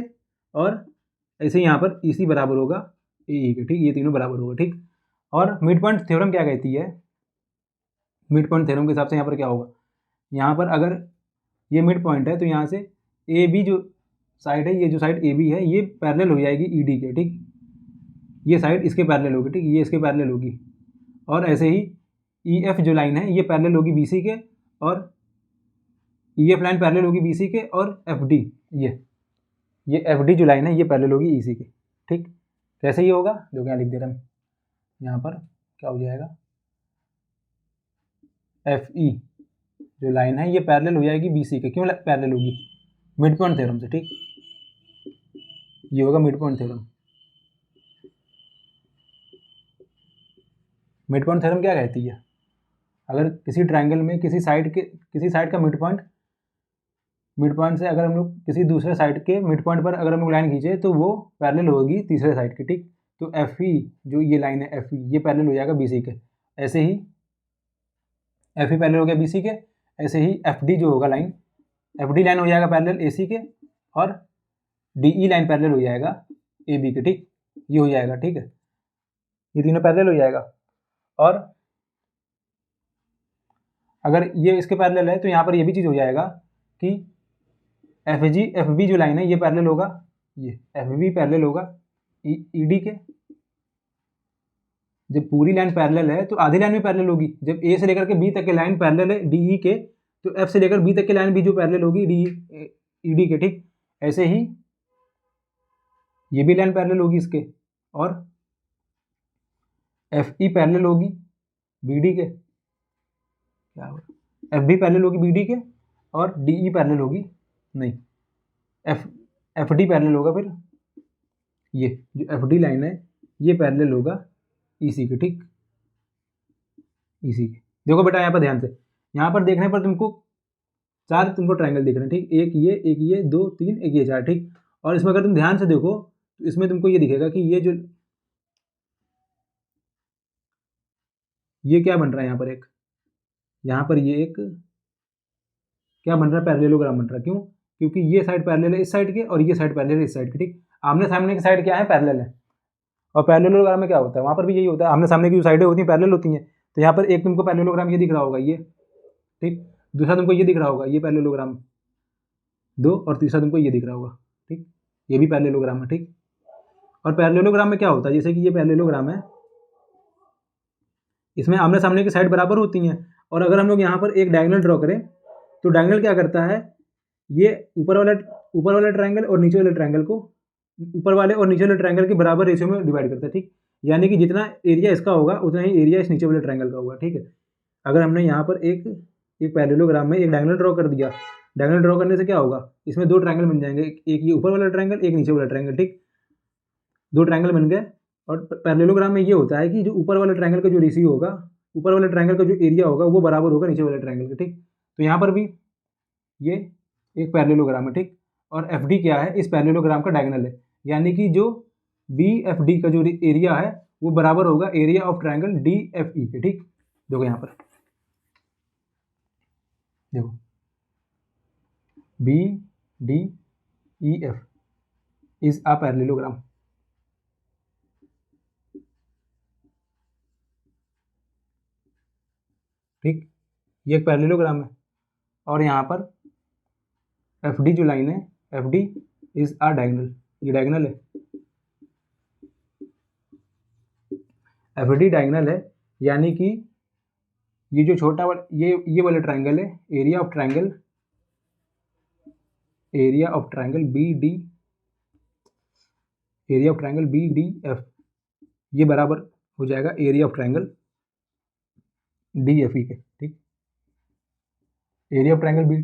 A: और ऐसे ही यहाँ पर ई सी बराबर होगा ए ई के, ठीक, ये तीनों बराबर होगा, ठीक। और मिड पॉइंट थ्योरम क्या कहती है, मिड पॉइंट थ्योरम के हिसाब से यहाँ पर क्या होगा, यहाँ पर अगर ये मिड पॉइंट है तो यहाँ से ए बी जो साइड है, ये जो साइड ए बी है ये पैरेलल हो जाएगी ई डी के, ठीक, ये साइड इसके पैरेलल होगी, ठीक, ये इसके पैरेलल होगी, और ऐसे ही ई एफ जो लाइन है ये पैरेलल होगी बी सी के, और ई एफ लाइन पैरेलल होगी बी सी के, और एफ डी, ये एफ डी जो लाइन है ये पैरेलल होगी ई सी के, ठीक। कैसे ये होगा, देखो यहाँ लिख दे रहे हैं, यहाँ पर क्या हो जाएगा, एफ ई जो लाइन है ये पैरेलल हो जाएगी बी सी के, क्यों पैरेलल होगी, मिड पॉइंट थ्योरम से, ठीक, ये होगा mid point theorem. Mid point theorem क्या कहती है, अगर किसी ट्राइंगल में किसी साइड का मिड पॉइंट से अगर हम लोग किसी दूसरे साइड के मिड पॉइंट पर अगर हम लोग लाइन खींचे तो वो पैरेलल होगी तीसरे साइड की, ठीक। तो एफ ई जो ये लाइन है एफ ई ये पैरेलल हो जाएगा बी सी के, ऐसे ही एफ ई पैरेलल हो गया बी सी के, ऐसे ही एफ डी जो होगा लाइन, एफ डी लाइन हो जाएगा पैरेलल ए सी के, और डी ई लाइन पैरेलल हो जाएगा ए बी के, ठीक, ये हो जाएगा, ठीक है, ये तीनों पैरेलल हो जाएगा। और अगर ये इसके पैरेलल है तो यहाँ पर ये भी चीज़ हो जाएगा कि एफ बी जो लाइन है ये पैरेलल होगा, ये एफ बी पैरेलल होगा ई डी के, जब पूरी लाइन पैरेलल है तो आधी लाइन भी पैरेलल होगी, जब ए से लेकर के बी तक की लाइन पैरेलल है डी ई के, तो एफ से लेकर बी तक की लाइन भी जो पैरेलल होगी डी ई डी के, ठीक, ऐसे ही ये भी लाइन पैरेलल होगी इसके, और एफ ई पैरेलल होगी बी डी के, क्या होगा, एफ बी पैरेलल होगी बी डी के, और डी ई पैरेलल होगी, नहीं, एफ डी पैरेलल होगा, फिर ये जो एफ डी लाइन है ये पैरेलल होगा ई सी के, ठीक, ई सी के। देखो बेटा यहाँ पर ध्यान से, यहाँ पर देखने पर तुमको तुमको ट्राइंगल दिख रहे हैं, ठीक, एक ये 2 3 एक ये 4, ठीक। और इसमें अगर तुम ध्यान से देखो तो इसमें तुमको ये दिखेगा कि ये जो ये क्या बन रहा है, यहाँ पर ये एक क्या बन रहा है, पैरेललोग्राम बन रहा है, क्यों, क्योंकि ये साइड पैरेलल है इस साइड के और ये साइड पैरेलल है इस साइड की, ठीक। आमने सामने की साइड क्या है, पैरेलल है। और पैरेललोग्राम में क्या होता है, वहाँ पर भी यही होता है, आमने सामने की जो साइडें होती हैं पैरेलल होती हैं। तो यहाँ पर एक तुमको पैरेललोग्राम ये दिख रहा होगा ये, ठीक। दूसरा तुमको ये दिख रहा होगा ये पैरेललोग्राम 2, और तीसरा तुमको ये दिख रहा होगा, ठीक। ये भी पैरेललोग्राम है, ठीक। और पैरेललोग्राम में क्या होता है, जैसे कि ये पैरेललोग्राम है, इसमें आमने सामने की साइड बराबर होती हैं। और अगर हम लोग यहाँ पर एक डायगोनल ड्रॉ करें तो डायगोनल क्या करता है, ये ऊपर वाला ट्रायंगल और नीचे वाले ट्रायंगल को ऊपर वाले और नीचे वाले ट्रायंगल के बराबर रेशियो में डिवाइड करता है, ठीक। यानी कि जितना एरिया इसका होगा उतना ही एरिया इस नीचे वाले ट्रायंगल का होगा, ठीक है। अगर हमने यहाँ पर एक पैरेललोग्राम में एक डायगोनल ड्रॉ कर दिया, डायगोनल ड्रॉ करने से क्या होगा, इसमें दो ट्रायंगल बन जाएंगे, एक ये ऊपर वाला ट्रायंगल, एक नीचे वाला ट्रायंगल, ठीक। दो ट्रायंगल बन गए। और पैरेललोग्राम में ये होता है कि जो ऊपर वाले ट्रायंगल का जो रेशियो होगा, ऊपर वाले ट्रायंगल का जो एरिया होगा वो बराबर होगा नीचे वाले ट्रायंगल के, ठीक। तो यहाँ पर भी ये एक पैरेललोग्राम है, ठीक। और एफ डी क्या है, इस पैरेललोग्राम का डायगोनल है, यानी कि जो बी एफ डी का जो एरिया है वो बराबर होगा area of triangle D F E के, ठीक। देखो यहाँ पर देखो B D E F is a parallelogram, ठीक। ये एक पैरेललोग्राम है। और यहाँ पर एफ डी जो लाइन है, F D is a diagonal, ये डायगोनल है, एफ डी डायगोनल है। यानी कि ये जो छोटा वाला ये वाला ट्रायंगल है, area of triangle B D, area of triangle B D F, ये बराबर हो जाएगा area of triangle D F E के, ठीक। Area of triangle B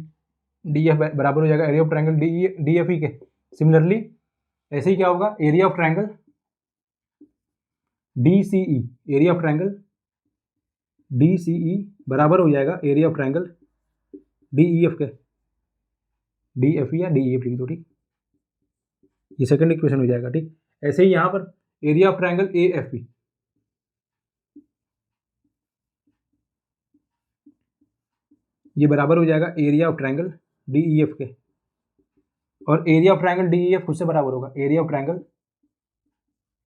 A: D F बराबर हो जाएगा area of triangle D F E के। सिमिलरली ऐसे ही क्या होगा, area of triangle D C E, area of triangle D C E बराबर हो जाएगा area of triangle D E F के, डी एफ ई या डी ई एफ लिख दो, ठीक। ये सेकंड इक्वेशन हो जाएगा, ठीक। ऐसे ही यहाँ पर area of triangle A F E, ये बराबर हो जाएगा area of triangle D E F के। और area of triangle D E F खुद से बराबर होगा area of triangle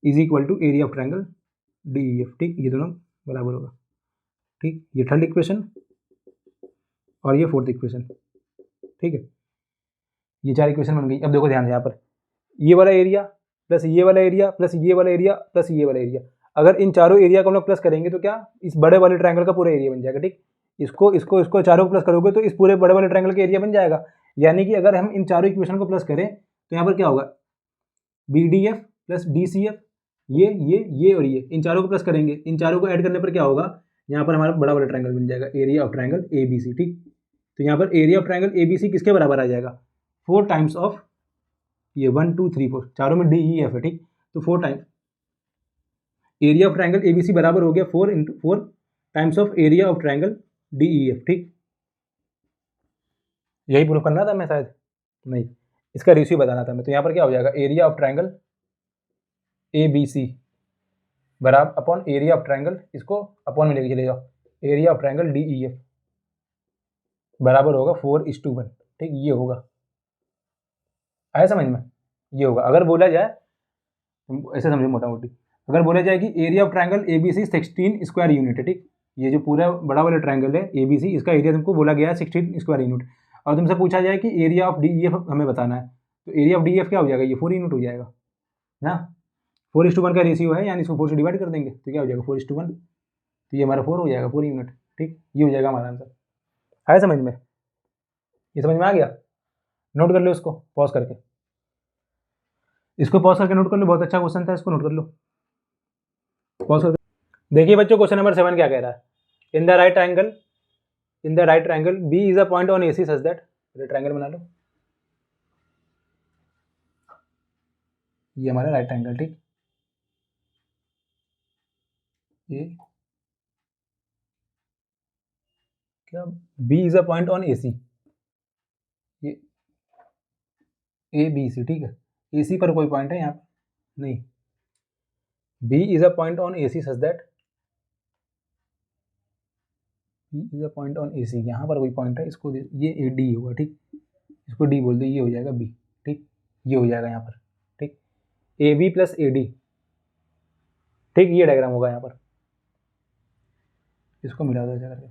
A: is equal to area of triangle D E F, ठीक। ये दोनों बराबर होगा, ठीक। ये थर्ड इक्वेशन और ये फोर्थ इक्वेशन, ठीक है। ये चार इक्वेशन बन गई। अब देखो ध्यान से, यहाँ पर ये वाला एरिया प्लस ये वाला एरिया प्लस ये वाला एरिया प्लस ये वाला एरिया, अगर इन चारों एरिया को हम लोग प्लस करेंगे तो क्या, इस बड़े वाले ट्रायंगल का पूरा एरिया बन जाएगा, ठीक। इसको चारों को प्लस करोगे तो इस पूरे बड़े वाले ट्रायंगल का एरिया बन जाएगा। यानी कि अगर हम इन चारों इक्वेशन को प्लस करें तो यहाँ पर क्या होगा, B D F plus D C F, ये और ये, इन चारों को प्लस करेंगे, इन चारों को ऐड करने पर क्या होगा, यहाँ पर हमारा बड़ा वाला ट्रायंगल बन जाएगा area of triangle A B C, ठीक। तो यहाँ पर area of triangle A B C किसके बराबर आ जाएगा, 4 टाइम्स ऑफ ये 1 2 3 4, चारों में डी ई एफ है, ठीक। तो 4 times area of triangle A B C बराबर हो गया 4 times of area of triangle D E F, ठीक। यही प्रूफ करना था मैं, शायद नहीं, इसका रेशियो बताना था मैं। तो यहाँ पर क्या हो जाएगा, area of triangle A B C बराबर अपॉन एरिया ऑफ ट्रायंगल, इसको अपॉन में लेके चले जाओ, area of triangle D E F बराबर होगा 4:1, ठीक। ये होगा, आया समझ में, ये होगा। अगर बोला जाए, ऐसे समझो मोटा मोटी, अगर बोला जाए कि area of triangle A B C 16 square unit है, ठीक। ये जो पूरा बड़ा वाला ट्रायंगल है ए बी सी, इसका एरिया तुमको बोला गया है 16 स्क्वायर यूनिट। और तुमसे पूछा जाए कि area of D E F हमें बताना है, तो एरिया ऑफ डी एफ क्या हो जाएगा, ये 4 यूनिट हो जाएगा ना, 4:1 का रेशियो है, यानी इसको 4 से डिवाइड कर देंगे तो क्या हो जाएगा 4:1, तो ये हमारा 4 हो जाएगा 4 यूनिट, ठीक। ये हो जाएगा हमारा आंसर। आया समझ में, ये समझ में आ गया। नोट कर लो इसको पॉज करके, इसको पॉज करके नोट कर लो, बहुत अच्छा क्वेश्चन था, इसको नोट कर लो पॉज करके। देखिए बच्चों, क्वेश्चन नंबर 7 क्या कह रहा है, in the right triangle B is a point on A C such that, triangle बना लो, ये हमारा राइट ट्रायंगल, ठीक। ये क्या, B is a point on A C, ये ए बी सी, ठीक है। ए सी पर कोई पॉइंट है यहाँ पर नहीं, B is a point on A C such that, B is a point on A C, यहाँ पर कोई पॉइंट है, इसको ये ए डी होगा, ठीक। इसको डी बोल दो, ये हो जाएगा बी। ठीक, ये हो जाएगा यहाँ पर। ठीक, A B plus A D. ठीक, ये डायग्राम होगा यहाँ पर, इसको मिला दो ऐसा करके।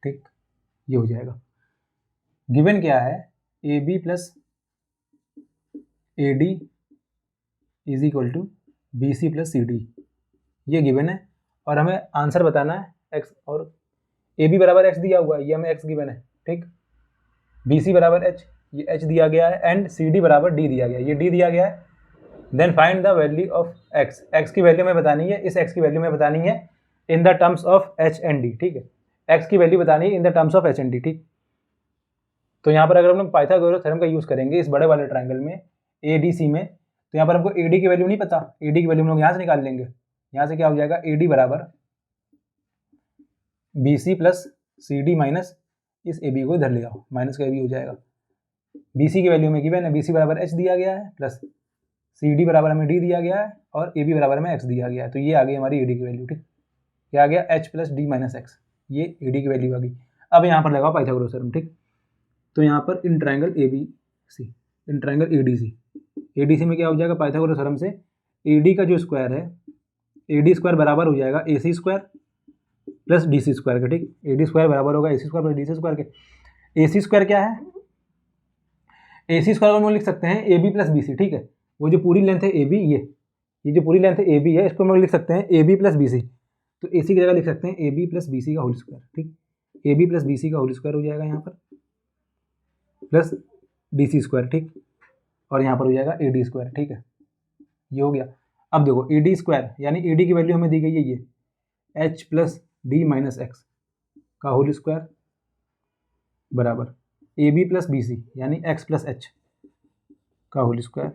A: ठीक, ये हो जाएगा। गिवन क्या है, A B plus A D is equal to B C plus C D, ये गिवन है। और हमें आंसर बताना है एक्स, और ए बी बराबर एक्स दिया हुआ है, ये हमें एक्स गिवन है। ठीक, बी सी बराबर एच, ये एच दिया गया है, एंड सी डी बराबर डी दिया गया है, ये डी दिया गया है। Then find the value of X, X की वैल्यू में बतानी है, इस एक्स की वैल्यू में बतानी है in the terms of H and D. ठीक है, एक्स की वैल्यू बतानी है in the terms of H and D. ठीक, तो यहाँ पर अगर हम लोग पाइथागोरस थ्योरम का यूज़ करेंगे इस बड़े वाले ट्राइंगल में ए डी सी में, तो यहाँ पर हमको ए डी की वैल्यू नहीं पता, ए डी की वैल्यू हम लोग यहाँ से निकाल लेंगे। यहाँ से क्या हो जाएगा, ए डी बराबर B C plus C D minus इस ए बी को इधर ले आओ, माइनस का ए बी हो जाएगा। बी सी की वैल्यू में गिवन है, बी सी बराबर एच दिया गया है, प्लस सी डी बराबर हमें डी दिया गया है, और ए बी बराबर हमें एक्स दिया गया है। तो ये आ गई हमारी ए डी की वैल्यू। ठीक, क्या आ गया, H plus D minus x, ये ए डी की वैल्यू आ गई। अब यहाँ पर लगाओ पाइथागोरस थ्योरम। ठीक, तो यहाँ पर in triangle A B C, in triangle A D C, A D C में क्या हो जाएगा, पाइथागोरस थ्योरम से ए डी का जो स्क्वायर है, ए डी स्क्वायर बराबर हो जाएगा A C square plus D C square का। ठीक, ए डी स्क्वायर बराबर होगा A C square plus D C square के। ए सी स्क्वायर क्या है, ए सी स्क्वायर हम लोग लिख सकते हैं A B plus B C. ठीक है, वो जो पूरी लेंथ है ए बी, ये जो पूरी लेंथ है ए बी है, इसको हम लोग लिख सकते हैं A B plus B C. तो ए सी की जगह लिख सकते हैं A B plus B C का होल स्क्वायर। ठीक, A B plus B C का होल स्क्वायर हो जाएगा यहाँ पर, प्लस डी सी स्क्वायर। ठीक, और यहाँ पर हो जाएगा ए डी स्क्वायर। ठीक है, ये हो गया। अब देखो ए डी स्क्वायर यानी ए डी की वैल्यू हमें दी गई है ये H plus D minus X का होल स्क्वायर बराबर A B plus B C यानी एक्स प्लस एच का whole square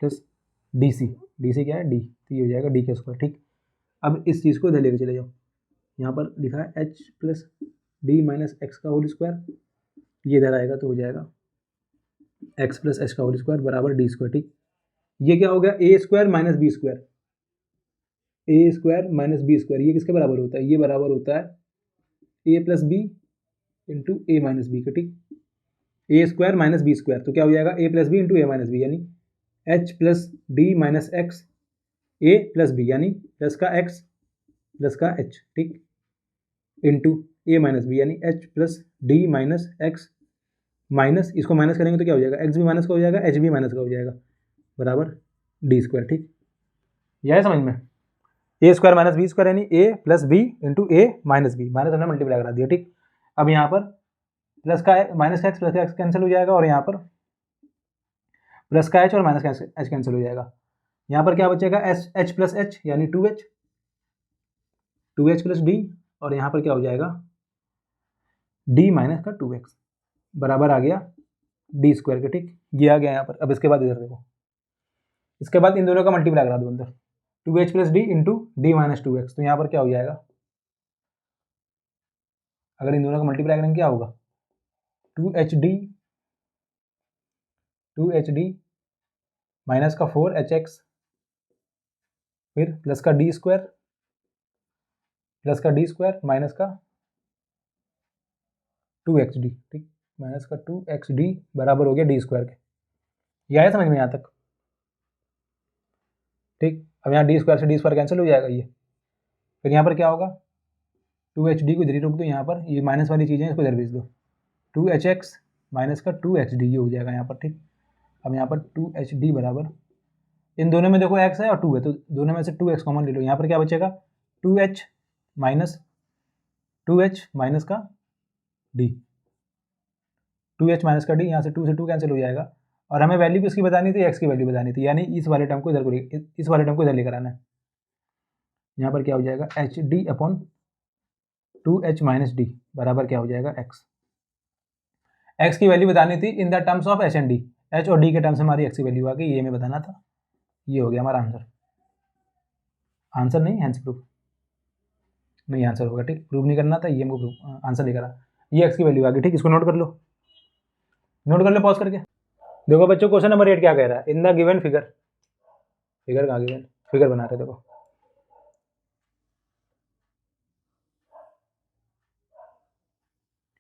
A: plus D C, D C क्या है डी, तो ये हो जाएगा डी का स्क्वायर। ठीक, अब इस चीज़ को इधर लेके चले जाओ, यहाँ पर लिखा है H plus D minus X का होल स्क्वायर, ये इधर आएगा तो हो जाएगा एक्स प्लस एच का होल स्क्वायर बराबर डी स्क्वायर। ठीक, ये क्या हो गया, ए स्क्वायर माइनस बी स्क्वायर, ए स्क्वायर माइनस बी स्क्वायर, ये किसके बराबर होता है, ये बराबर होता है ए plus B into A minus B का। ठीक, ए स्क्वायर माइनस बी स्क्वायर, तो क्या हो जाएगा ए plus B into A minus B, यानी H plus D minus X A plus B, यानी प्लस का एक्स प्लस का एच। ठीक, इंटू ए माइनस बी यानी H plus D minus X minus, इसको माइनस करेंगे तो क्या हो जाएगा, एक्स भी माइनस का हो जाएगा, एच भी माइनस का हो जाएगा, बराबर डी स्क्वायर। ठीक, यह है समझ में, ए स्क्वायर माइनस बी स्क्वायर यानी ए plus B into A minus B, minus हमने मल्टीप्लाई करा दिया। ठीक, अब यहाँ पर प्लस का माइनस का एक्स प्लस का एक्स कैंसिल हो जाएगा, और यहाँ पर प्लस का एच और माइनस का एच कैंसिल हो जाएगा। यहाँ पर क्या बचेगा, एच प्लस एच यानी टू एच प्लस डी, और यहाँ पर क्या हो जाएगा डी माइनस का टू एक्स बराबर आ गया डी स्क्वायर के। ठीक, ये आ गया यहाँ पर। अब इसके बाद इधर देखो, इसके बाद इन दोनों का मल्टीप्लाई करा दो अंदर, two H plus D into D minus two X, तो यहाँ पर क्या हो जाएगा, अगर इन दोनों का मल्टीप्लाई करेंगे क्या होगा, टू एच डी माइनस का फोर एच एक्स, फिर प्लस का डी स्क्वायर माइनस का टू एक्स डी। ठीक, माइनस का टू एक्स डी बराबर हो गया डी स्क्वायर के। यह है समझ में यहाँ तक। ठीक, अब यहाँ डी स्क्वायर से डी स्क्वायर कैंसिल हो जाएगा ये, फिर यहाँ पर क्या होगा, टू एच डी को इधर ही रोक दो, यहाँ पर ये माइनस वाली चीज़ें इसको इधर भेज दो, टू एच एक्स माइनस का टू एक्स डी, ये हो जाएगा यहाँ पर। ठीक, अब यहाँ पर टू एच डी बराबर, इन दोनों में देखो एक्स है और टू है, तो दोनों में से टू एक्स कॉमन ले लो, यहाँ पर क्या बचेगा, टू एच माइनस का डी, टू एच माइनस का डी, यहाँ से टू कैंसिल हो जाएगा, और हमें वैल्यू किसकी बतानी थी, एक्स की वैल्यू बतानी थी, यानी इस वाले टर्म को इधर लेकर आना है। यहाँ पर क्या हो जाएगा, H D upon two H minus D बराबर क्या हो जाएगा एक्स। एक्स की वैल्यू बतानी थी in the terms of H and D, H और डी के टर्म्स में हमारी एक्स की वैल्यू आ गई, ये हमें बताना था। ये हो गया हमारा आंसर नहीं आंसर प्रूफ नहीं, आंसर होगा। ठीक, प्रूव नहीं करना था, ये हमको आंसर लेकर आ, ये एक्स की वैल्यू आ गई। ठीक, इसको नोट कर लो, पॉज करके देखो बच्चों, क्वेश्चन नंबर 8 क्या कह रहा है, इन द गिवन फिगर कहाँ गिवन, फिगर बना रहे देखो,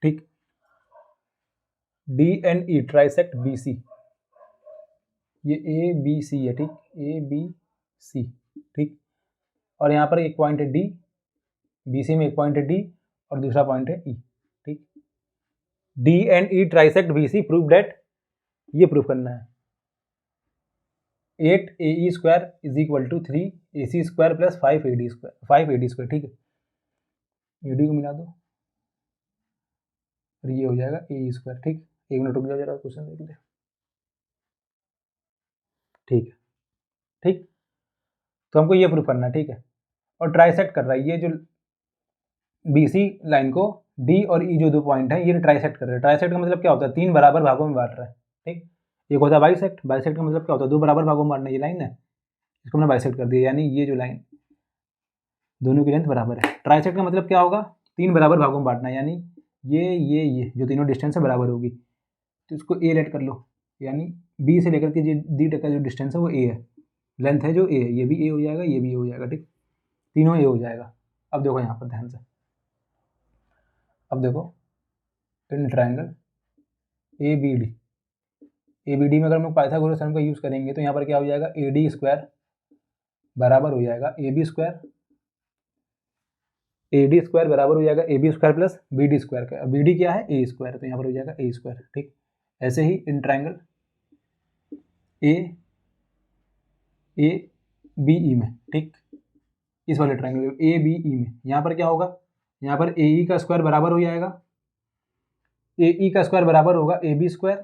A: ठीक, DNE ट्राइसेक्ट BC, ये ABC है, ठीक, ABC, ठीक, और यहाँ पर एक पॉइंट है D, BC में एक पॉइंट है D और दूसरा पॉइंट है E, ठीक। DNE trisect BC, prove that, ये प्रूव करना है 8AE square is equal to 3AC square plus 5AD square, ठीक है। AD को मिला दो और ये हो जाएगा AE स्क्वायर, ठीक। एक मिनट रुक जाओ जरा, क्वेश्चन देख ले, ठीक है, ठीक। तो हमको ये प्रूफ करना है, ठीक है, और ट्राइसेक्ट कर रहा है, ये जो BC लाइन को D और E जो दो पॉइंट है ये ट्राइसेक्ट कर रहे हैं। ट्राइसेक्ट का मतलब क्या होता है, तीन बराबर भागों में बांट रहा है, ठीक। एक होता है बाइसेक्ट, बाइसेक्ट का मतलब क्या होता है, दो बराबर भागों में बांटना, ये लाइन है, इसको हमने बाइसेक्ट कर दिया, यानी ये जो लाइन दोनों की लेंथ बराबर है। ट्राइसेक्ट का मतलब क्या होगा, तीन बराबर भागों में बांटना, यानी ये जो तीनों डिस्टेंस है बराबर होगी, तो इसको A लेट कर लो, यानी B से लेकर के D तक का जो डिस्टेंस है वो A है, लेंथ है जो A है, ये भी A हो जाएगा, ये भी A हो जाएगा, ठीक, तीनों A हो जाएगा। अब देखो यहाँ पर ध्यान से, अब देखो इन ट्रायंगल ABD में अगर हम लोग पाइथागोरस थ्योरम का यूज़ करेंगे तो यहाँ पर क्या हो जाएगा, AD स्क्वायर बराबर हो जाएगा AB स्क्वायर, AD स्क्वायर बराबर हो जाएगा AB square plus BD square का। BD क्या है, A स्क्वायर, तो यहाँ पर हो जाएगा A स्क्वायर, ठीक। ऐसे ही इन ट्रायंगल ABE में, ठीक, इस वाले ट्रायंगल ABE में यहाँ पर क्या होगा, यहाँ पर AE का स्क्वायर बराबर हो जाएगा, AE का स्क्वायर बराबर होगा AB स्क्वायर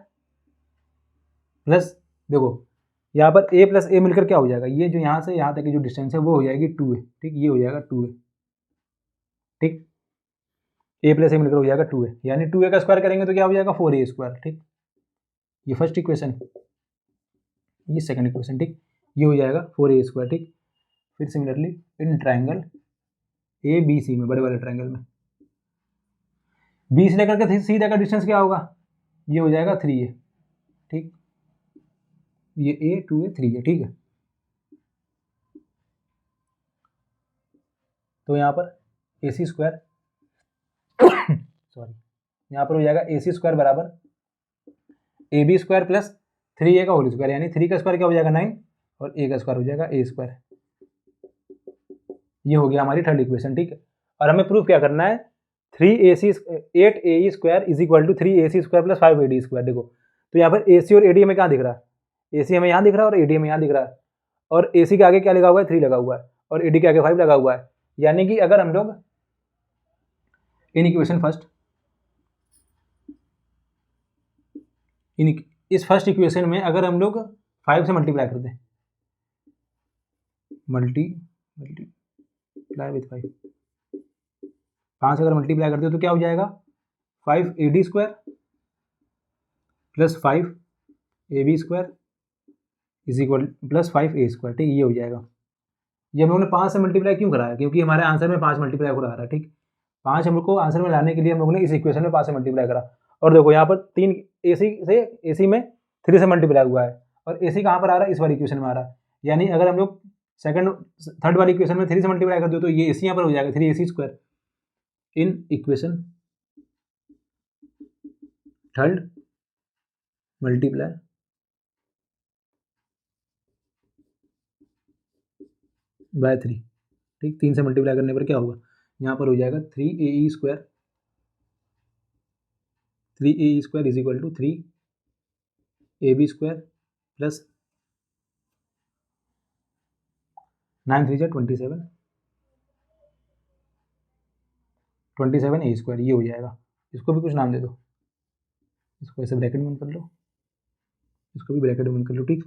A: प्लस, देखो यहाँ पर A प्लस A मिलकर क्या हो जाएगा, ये जो यहाँ से यहाँ तक की जो डिस्टेंस है वो हो जाएगी 2A, ठीक, ये हो जाएगा 2A, ठीक, A प्लस A मिलकर हो जाएगा 2A, यानी 2A का स्क्वायर करेंगे तो क्या हो जाएगा 4A स्क्वायर, ठीक। ये फर्स्ट इक्वेशन, ये सेकंड इक्वेशन, ठीक, ये हो जाएगा 4A स्क्वायर, ठीक। फिर सिमिलरली इन ट्रायंगल ABC में, बड़े वाले ट्रायंगल में B से लेकर के C तक का डिस्टेंस क्या होगा, ये हो जाएगा 3A, ठीक, ये A 2A 3A, ठीक है। तो यहाँ पर AC स्क्वायर सॉरी, यहाँ पर हो जाएगा AC स्क्वायर बराबर AB स्क्वायर प्लस 3A का होल स्क्वायर, यानी 3 का स्क्वायर क्या हो जाएगा 9 और A का स्क्वायर हो जाएगा A स्क्वायर। ये हो गया हमारी थर्ड इक्वेशन, ठीक है। और हमें प्रूफ क्या करना है, 8AE square is equal to 3AC square plus 5AD square. देखो तो यहाँ पर AC और AD हमें कहाँ दिख रहा है, AC हमें यहाँ दिख रहा है और AD हमें यहाँ दिख रहा है, और AC के आगे क्या लगा हुआ है, 3 लगा हुआ है, और AD के आगे 5 लगा हुआ है। यानी कि अगर हम लोग इन इक्वेशन फर्स्ट इस फर्स्ट इक्वेशन में अगर हम लोग 5 से मल्टीप्लाई कर दें, मल्टीप्लाई विथ 5 अगर मल्टीप्लाई करते हो तो क्या हो जाएगा, 5AD square plus 5AB square is equal plus 5A square, ठीक, ये हो जाएगा। ये हम लोगों ने 5 से मल्टीप्लाई क्यों कराया, क्योंकि हमारे आंसर में 5 मल्टीप्लाई हो रहा है, ठीक। 5 हम लोग को आंसर में लाने के लिए हम लोगों ने इस इक्वेशन में 5 से मल्टीप्लाई करा, और देखो यहाँ पर 3 AC में 3 से मल्टीप्लाई हुआ है, और AC कहाँ पर आ रहा है, इस वाली इक्वेशन में आ रहा है। यानी अगर हम लोग थर्ड वाली इक्वेशन में 3 से मल्टीप्लाई कर दो तो ये AC यहाँ पर हो जाएगा 3AC square. In equation third multiply by 3, ठीक, 3 से मल्टीप्लाई करने पर क्या होगा, यहाँ पर हो जाएगा 3AE square is equal to 3AB square plus 9 3 27A square, ये हो जाएगा। इसको भी कुछ नाम दे दो, इसको ऐसे ब्रैकेट में बंद कर लो, इसको भी ब्रैकेट में बंद कर लो, ठीक,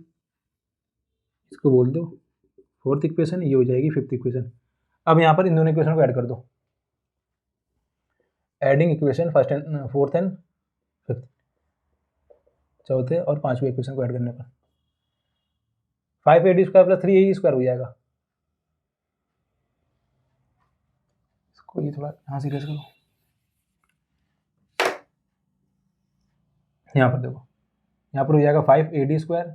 A: इसको बोल दो फोर्थ इक्वेशन, ये हो जाएगी फिफ्थ इक्वेशन। अब यहाँ पर इन दोनों इक्वेशन को ऐड कर दो, adding equation first and fourth and fifth, चौथे और पांचवें इक्वेशन को ऐड करने पर 5AD square plus 3AE square हो जाएगा। इसको ये थोड़ा यहाँ से करो, यहाँ पर देखो, यहाँ पर हो जाएगा 5AD square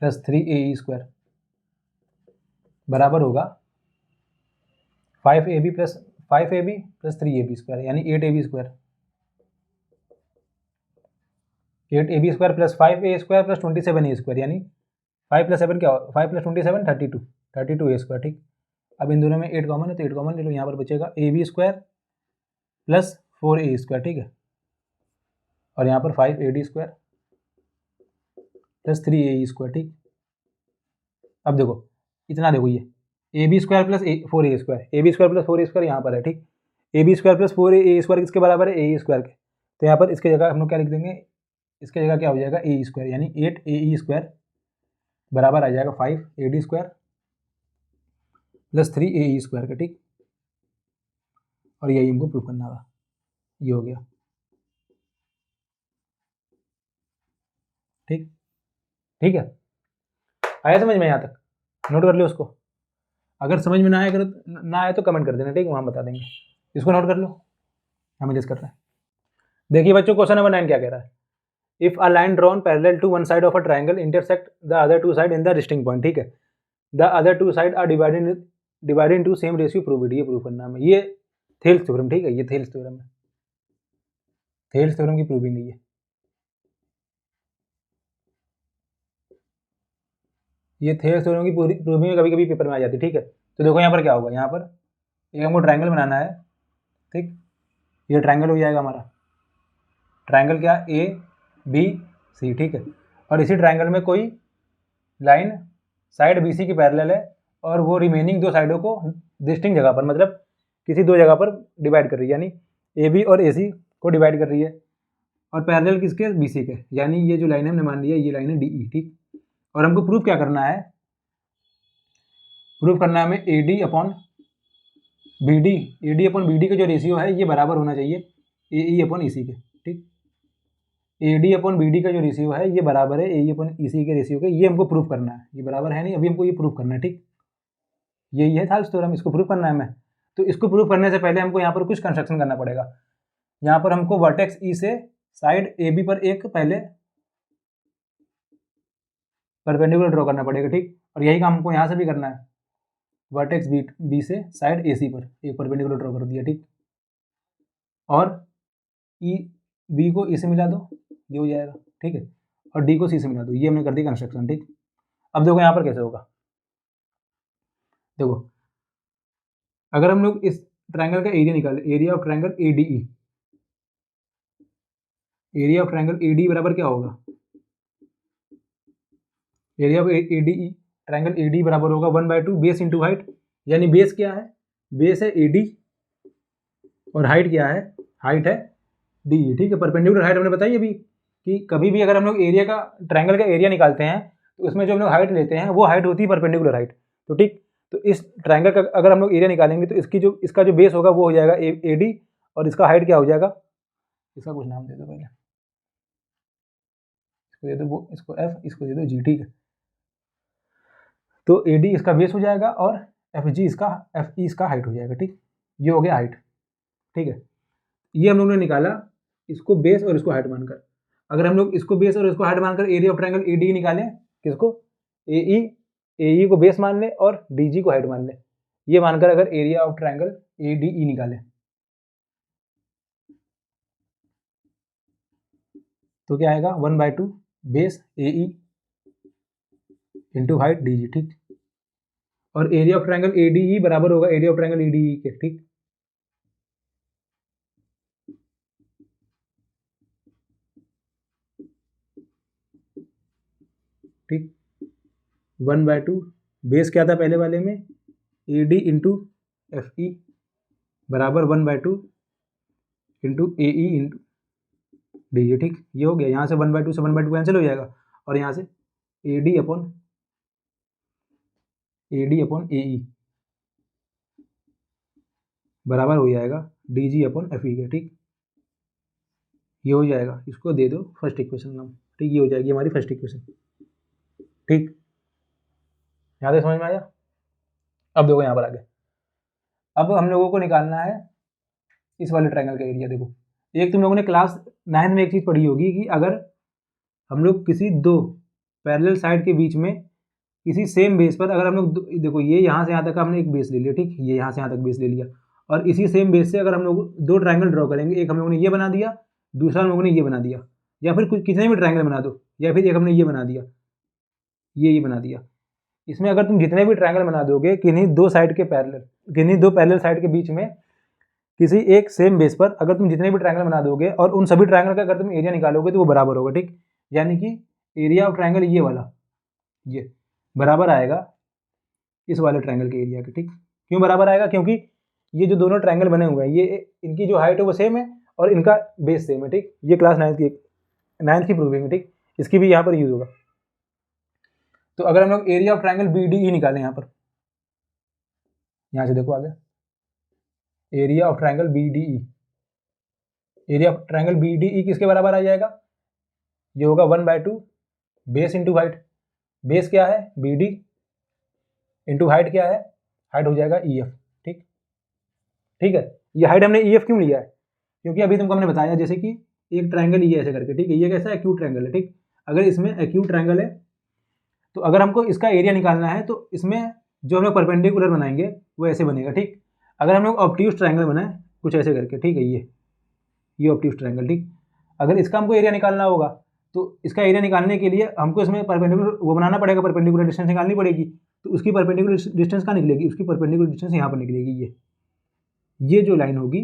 A: plus 3AE square बराबर होगा 5AB प्लस 3AB स्क्वायर, यानी 8AB square. 8ab² plus 5a² plus 27a², यानी 5 प्लस 7 क्या हो, 5 प्लस 27 32, 32a²। ठीक, अब इन दोनों में 8 कॉमन है तो 8 कॉमन ले लो, यहाँ पर बचेगा ab² प्लस 4a²। ठीक है, और यहाँ पर 5ad² प्लस 3ae²। ठीक, अब देखो इतना, देखो ये ab² plus 4a², ab² plus 4a² यहाँ पर है। ठीक, ab² प्लस 4a² किसके बराबर है, ae² के, तो यहाँ पर इसके जगह हम लोग क्या लिख देंगे, इसके जगह क्या हो जाएगा ae², यानी 8ae² बराबर आ जाएगा 5ad² प्लस 3ae² का। ठीक, और यही हमको प्रूफ करना था, ये हो गया। ठीक, ठीक है, आया समझ में यहाँ तक, नोट कर लो उसको। अगर समझ में ना आए ना आए तो कमेंट कर देना, ठीक है, वहाँ बता देंगे। इसको नोट कर लो, हमें डिस्कस कर रहे हैं। देखिए बच्चों, क्वेश्चन नंबर 9 क्या कह रहा है, if a line drawn parallel to one side of a triangle intersect the other two side in the resting point. ठीक है, the other two side are divided into same ratio, prove it. ये प्रूव करना है, ये थेल्स थ्योरम। ठीक है, ये थेल्स थ्योरम है, थेल्स थ्योरम की प्रूविंग है ये थेल्स थ्योरम की प्रूविंग कभी कभी पेपर में आ जाती है। ठीक है, तो देखो यहाँ पर क्या होगा, यहाँ पर एक हमको ट्राइंगल बनाना है। ठीक, ये ट्राइंगल हो जाएगा हमारा, ट्राइंगल क्या, ABC। ठीक है, और इसी ट्राइंगल में कोई लाइन साइड BC की पैरेलल है और वो रिमेनिंग दो साइडों को डिस्टिंक्ट जगह पर, मतलब किसी दो जगह पर डिवाइड कर रही है, यानी AB और AC को डिवाइड कर रही है, और पैरेलल किसके, BC के, यानी ये जो लाइन है हमने मान लिया ये लाइन है DE। ठीक, और हमको प्रूफ क्या करना है, प्रूफ करना है हमें AD अपॉन BD का जो रेशियो है ये बराबर होना चाहिए AE अपॉन EC के। ठीक, AD अपॉन BD का जो रेशियो है ये बराबर है AE अपॉन EC के रेशियो के, ये हमको प्रूफ करना है, ये बराबर है नहीं, अभी हमको ये प्रूफ करना है। ठीक, यही है थेल्स थ्योरम, इसको प्रूफ करना है हमें। तो इसको प्रूफ करने से पहले हमको यहाँ पर कुछ कंस्ट्रक्शन करना पड़ेगा। यहाँ पर हमको वर्टेक्स E से साइड AB पर एक पहले परपेंडिकुलर ड्रॉ करना पड़ेगा। ठीक, और यही काम हमको यहाँ से भी करना है, वर्टेक्स B से साइड AC पर एक परपेंडिकुलर ड्रॉ कर दिया। ठीक, और B को E से मिला दो, ये हो जाएगा। ठीक है, और D को C से मिला दो, ये हमने कर दी कंस्ट्रक्शन। ठीक, अब देखो यहाँ पर कैसे होगा, देखो अगर हम लोग इस ट्राइंगल का एरिया निकालें, area of triangle ADE, area of triangle ADE बराबर क्या होगा, area of ADE, triangle ADE बराबर होगा 1/2 बेस इंटू हाइट, यानी बेस क्या है, बेस है AD और हाइट क्या है, हाइट है DE। ठीक है, परपेंडिकुलर हाइट हमने बताई अभी कि कभी भी अगर हम लोग एरिया का, ट्राइंगल का एरिया निकालते हैं तो उसमें जो हम लोग हाइट लेते हैं वो हाइट होती है परपेंडिकुलर हाइट। तो ठीक, तो इस ट्राइंगल का अगर हम लोग एरिया निकालेंगे तो इसका जो बेस होगा वो हो जाएगा AD, और इसका हाइट क्या हो जाएगा, इसका कुछ नाम दे दो पहले, इसको दे दो वो, इसको F, इसको दे दो G। ठीक है, तो AD इसका बेस हो जाएगा और FE इसका हाइट हो जाएगा। ठीक, ये हो गया हाइट। ठीक है, ये हम लोग ने निकाला इसको बेस और इसको हाइट मानकर। अगर हम लोग इसको बेस और इसको हाइट मानकर एरिया ऑफ ट्राइंगल ADE निकालें, किसको, AE को बेस मान ले और DG को हाइट मान ले, ये मानकर अगर एरिया ऑफ ट्राइंगल ADE निकालें तो क्या आएगा, 1/2 base AE into height DG। ठीक, और एरिया ऑफ ट्राइंगल ADE बराबर होगा एरिया ऑफ ट्राइंगल ADE के। ठीक, ठीक, 1/2 बेस क्या था पहले वाले में, AD इंटू FE बराबर 1/2 इंटू AE इंटू DG। ठीक, ये हो गया, यहाँ से 1/2 से 1/2 कैंसिल हो जाएगा, और यहाँ से AD अपॉन AE बराबर हो जाएगा DG अपॉन FE के। ठीक, ये हो जाएगा, इसको दे दो फर्स्ट इक्वेशन नाम। ठीक, ये हो जाएगी हमारी फर्स्ट इक्वेशन। ठीक, यहाँ तक समझ में आया। अब देखो यहाँ पर आगे, अब हम लोगों को निकालना है इस वाले ट्राइंगल का एरिया। देखो, एक तुम लोगों ने क्लास 9 में एक चीज़ पढ़ी होगी कि अगर हम लोग किसी दो पैरेलल साइड के बीच में किसी सेम बेस पर, अगर हम लोग देखो ये यहाँ से यहाँ तक हमने एक बेस ले लिया। ठीक, ये यहाँ से यहाँ तक बेस ले लिया, और इसी सेम बेस से अगर हम लोग दो ट्राइंगल ड्रॉ करेंगे, एक हम लोगों ने ये बना दिया, दूसरा हम लोगों ने ये बना दिया, या फिर कुछ कितने भी ट्रायंगल बना दो, या फिर एक हमने ये बना दिया, ये बना दिया। इसमें अगर तुम जितने भी ट्रायंगल बना दोगे किन्हीं दो साइड के पैरेलल, किन्हीं दो पैरेलल साइड के बीच में किसी एक सेम बेस पर अगर तुम जितने भी ट्रायंगल बना दोगे और उन सभी ट्रायंगल का अगर तुम एरिया निकालोगे तो वो बराबर होगा, ठीक। यानी कि एरिया ऑफ ट्रायंगल ये वाला, ये बराबर आएगा इस वाले ट्रायंगल के एरिया के, ठीक। क्यों बराबर आएगा? क्योंकि ये जो दोनों ट्रायंगल बने हुए हैं, ये इनकी जो हाइट है वो सेम है और इनका बेस सेम है, ठीक। ये क्लास 9th की प्रूविंग है, ठीक। इसकी भी यहाँ पर यूज होगा। तो अगर हम लोग एरिया ऑफ ट्रायंगल BDE निकालें, यहाँ से देखो आगे, area of triangle BDE, area of triangle BDE किसके बराबर आ जाएगा? ये होगा 1/2 बेस इंटू हाइट। बेस क्या है? BD इंटू हाइट क्या है? हाइट हो जाएगा EF, ठीक। ठीक है, ये हाइट हमने EF क्यों लिया है? क्योंकि अभी तुमको हमने बताया जैसे कि एक ट्रायंगल ये ऐसे करके, ठीक है, ये कैसा एक्यूट ट्रायंगल है, ठीक। अगर इसमें एक्यूट ट्रायंगल है तो अगर हमको इसका एरिया निकालना है तो इसमें जो हम लोग परपेंडिकुलर बनाएंगे वो ऐसे बनेगा, ठीक। अगर हम लोग ऑब्ट्यूज ट्रायंगल बनाए कुछ ऐसे करके, ठीक है, ये ऑब्ट्यूज ट्रायंगल, ठीक। अगर इसका हमको एरिया निकालना होगा तो इसका एरिया निकालने के लिए हमको इसमें परपेंडिकुलर वो बनाना पड़ेगा, परपेंडिकुलर डिस्टेंस निकालनी पड़ेगी। तो उसकी परपेंडिकुलर डिस्टेंस कहाँ निकलेगी? उसकी परपेंडिकुलर डिस्टेंस यहाँ पर निकलेगी, ये जो लाइन होगी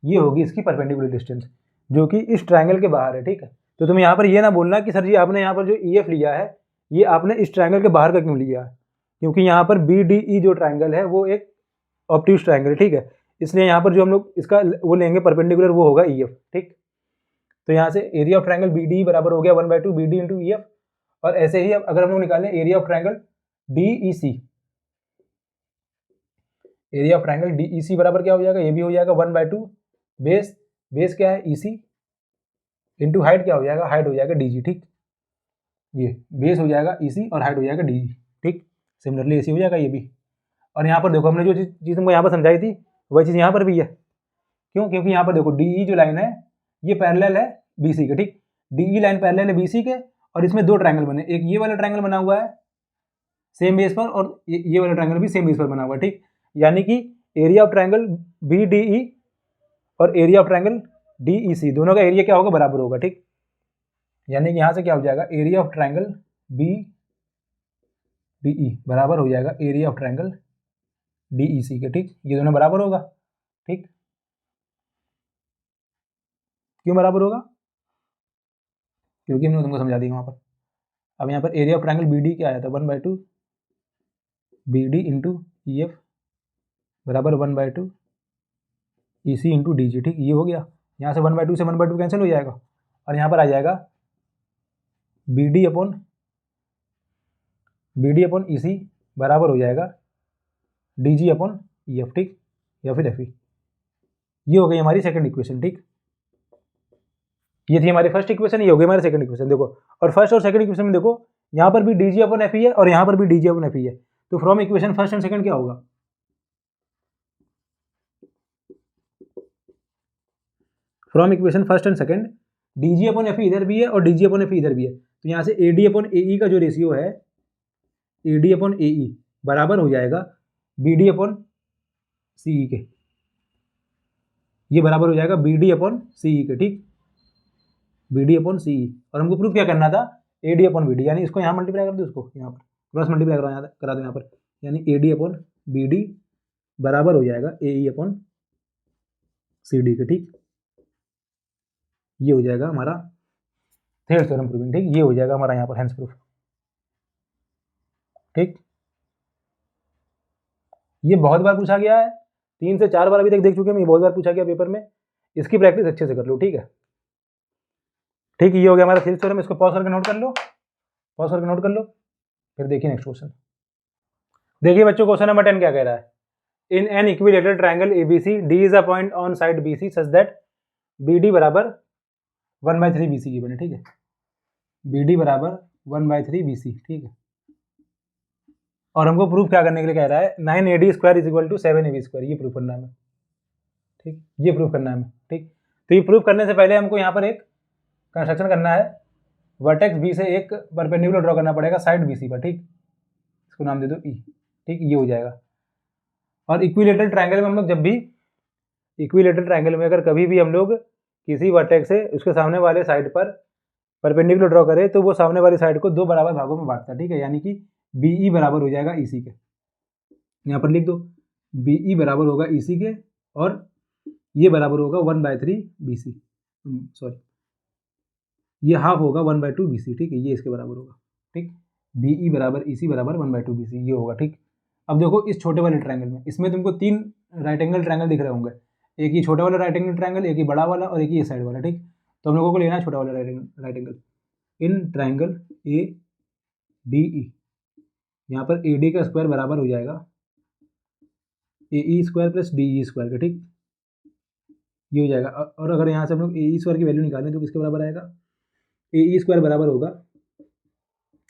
A: ये होगी इसकी परपेंडिकुलर डिस्टेंस, जो कि इस ट्रायंगल के बाहर है, ठीक है। तो तुम यहाँ पर ये ना बोलना कि सर जी आपने यहाँ पर जो EF लिया है ये आपने इस ट्रायंगल के बाहर का क्यों लिया है? क्योंकि यहाँ पर BDE जो ट्रायंगल है वो एक ऑब्ट्यूज ट्रायंगल है, ठीक है। इसलिए यहाँ पर जो हम लोग इसका वो लेंगे परपेंडिकुलर वो होगा EF, ठीक। तो यहाँ से एरिया ऑफ ट्रायंगल BDE बराबर हो गया 1/2 BD इंटू EF। और ऐसे ही अब अगर हम लोग निकालें area of triangle DEC, area of triangle DEC बराबर क्या हो जाएगा? ये भी हो जाएगा 1/2 बेस क्या है? EC इंटू हाइट क्या हो जाएगा? हाइट हो जाएगा DG, ठीक। ये बेस हो जाएगा EC और हाइट हो जाएगा DG, ठीक। सिमिलरली ऐसे हो जाएगा ये भी। और यहाँ पर देखो हमने जो चीज़ तुमको यहाँ पर समझाई थी वही चीज़ यहाँ पर भी है। क्यों? क्योंकि यहाँ पर देखो DE जो लाइन है ये पैरेलल है BC के, ठीक। DE लाइन पैरेलल है BC के और इसमें दो ट्रायंगल बने, एक ये वाला ट्रायंगल बना हुआ है सेम बेस पर और ये वाला ट्रायंगल भी सेम बेस पर बना हुआ है, ठीक। यानी कि एरिया ऑफ ट्रायंगल BDE और एरिया ऑफ ट्रायंगल DEC दोनों का एरिया क्या होगा? बराबर होगा, ठीक। यानी कि यहाँ से क्या हो जाएगा? एरिया ऑफ ट्रायंगल BDE बराबर हो जाएगा एरिया ऑफ ट्रायंगल DEC के, ठीक। ये दोनों बराबर होगा, ठीक। क्यों बराबर होगा? क्योंकि हमने तुमको समझा दिया वहाँ पर। अब यहाँ पर एरिया ऑफ ट्रायंगल BD क्या आया था? 1/2 BD इंटू EF बराबर 1/2 EC इंटू DG, ठीक। ये हो गया। यहाँ से 1/2 से 1/2 कैंसिल हो जाएगा और यहाँ पर आ जाएगा BD अपॉन EC बराबर हो जाएगा DG अपॉन EF, ठीक, या फिर FE। ये हो गई हमारी सेकंड इक्वेशन, ठीक। ये थी हमारी फर्स्ट इक्वेशन, ये हो गई हमारी सेकंड इक्वेशन। देखो, और फर्स्ट और सेकंड इक्वेशन में देखो यहाँ पर भी DG अपॉन FE है और यहाँ पर भी DG अपॉन FE है। तो from equation first and second क्या होगा? From equation first and second DG upon FE इधर भी है और DG अपॉन FE इधर भी है। तो यहाँ से AD अपॉन AE का जो रेशियो है AD अपॉन AE बराबर हो जाएगा BD अपॉन CE के। ये बराबर हो जाएगा BD अपॉन CE के, ठीक। BD upon CE। और हमको प्रूफ क्या करना था? AD अपॉन BD, यानी इसको यहाँ मल्टीप्लाई कर दो, इसको यहाँ पर क्रॉस मल्टीप्लाई करा दो यहाँ पर, यानी AD अपॉन BD बराबर हो जाएगा AE अपॉन CD के, ठीक। ये हो जाएगा हमारा थर्ड थ्योरम प्रूविंग, ठीक। ये हो जाएगा हमारा यहाँ पर हेंस प्रूफ, ठीक। ये बहुत बार पूछा गया है, 3 से 4 बार अभी तक देख चुके हैं, ये बहुत बार पूछा गया पेपर में। इसकी प्रैक्टिस अच्छे से कर लो, ठीक है। ठीक, ये हो गया हमारा थ्योरम थ्योरम। इसको पॉज करके नोट कर लो, पॉज करके नोट कर लो, फिर देखिए नेक्स्ट क्वेश्चन। देखिए बच्चों, क्वेश्चन नंबर 10 क्या कह रहा है? In an equilateral triangle ABC D is a point on side BC such that BD बराबर 1/3 BC की बने, ठीक है। BD बराबर 1/3 BC, ठीक है। और हमको प्रूफ क्या करने के लिए कह रहा है? 9AD square is equal to 7AB square, ये प्रूफ करना है हमें, ठीक। ये प्रूफ करना है हमें, ठीक। तो ये प्रूफ करने से पहले हमको यहाँ पर एक कंस्ट्रक्शन करना है। वर्टेक्स B से एक परपेंडिकुलर ड्रॉ करना पड़ेगा साइड BC पर, ठीक। इसको नाम दे दो E, ठीक। ये हो जाएगा। और इक्विलेटरल ट्रायंगल में हम लोग जब भी इक्विलेटरल ट्रायंगल में अगर कभी भी हम लोग किसी वर्टेक्स से उसके सामने वाले साइड पर परपेंडिकुलर ड्रॉ करें तो वो सामने वाली साइड को दो बराबर भागों में बांटता है, ठीक है। यानी कि बी ई बराबर हो जाएगा ई सी के, यहाँ पर लिख दो बी ई बराबर होगा ई सी के, और ये बराबर होगा 1/3 बी सी, सॉरी ये हाफ होगा 1/2 बी सी, ठीक है, ये इसके बराबर होगा, ठीक। बी ई बराबर ई सी बराबर 1/2 बी सी ये होगा, ठीक। अब देखो इस छोटे वाले ट्रायंगल में, इसमें तुमको 3 राइट एंगल ट्रायंगल दिख रहे होंगे, एक ये छोटा वाला राइट एंगल ट्रायंगल, एक ये बड़ा वाला, और एक ये साइड वाला, ठीक। तो हम लोगों को लेना है छोटा वाला right angle. In triangle A D E, यहाँ पर ए डी का स्क्वायर बराबर हो जाएगा A E square plus D E square का, ठीक, ये हो जाएगा। और अगर यहाँ से हम लोग ए ई स्क्वायर की वैल्यू निकालें तो किसके बराबर आएगा, ए ई स्क्वायर बराबर होगा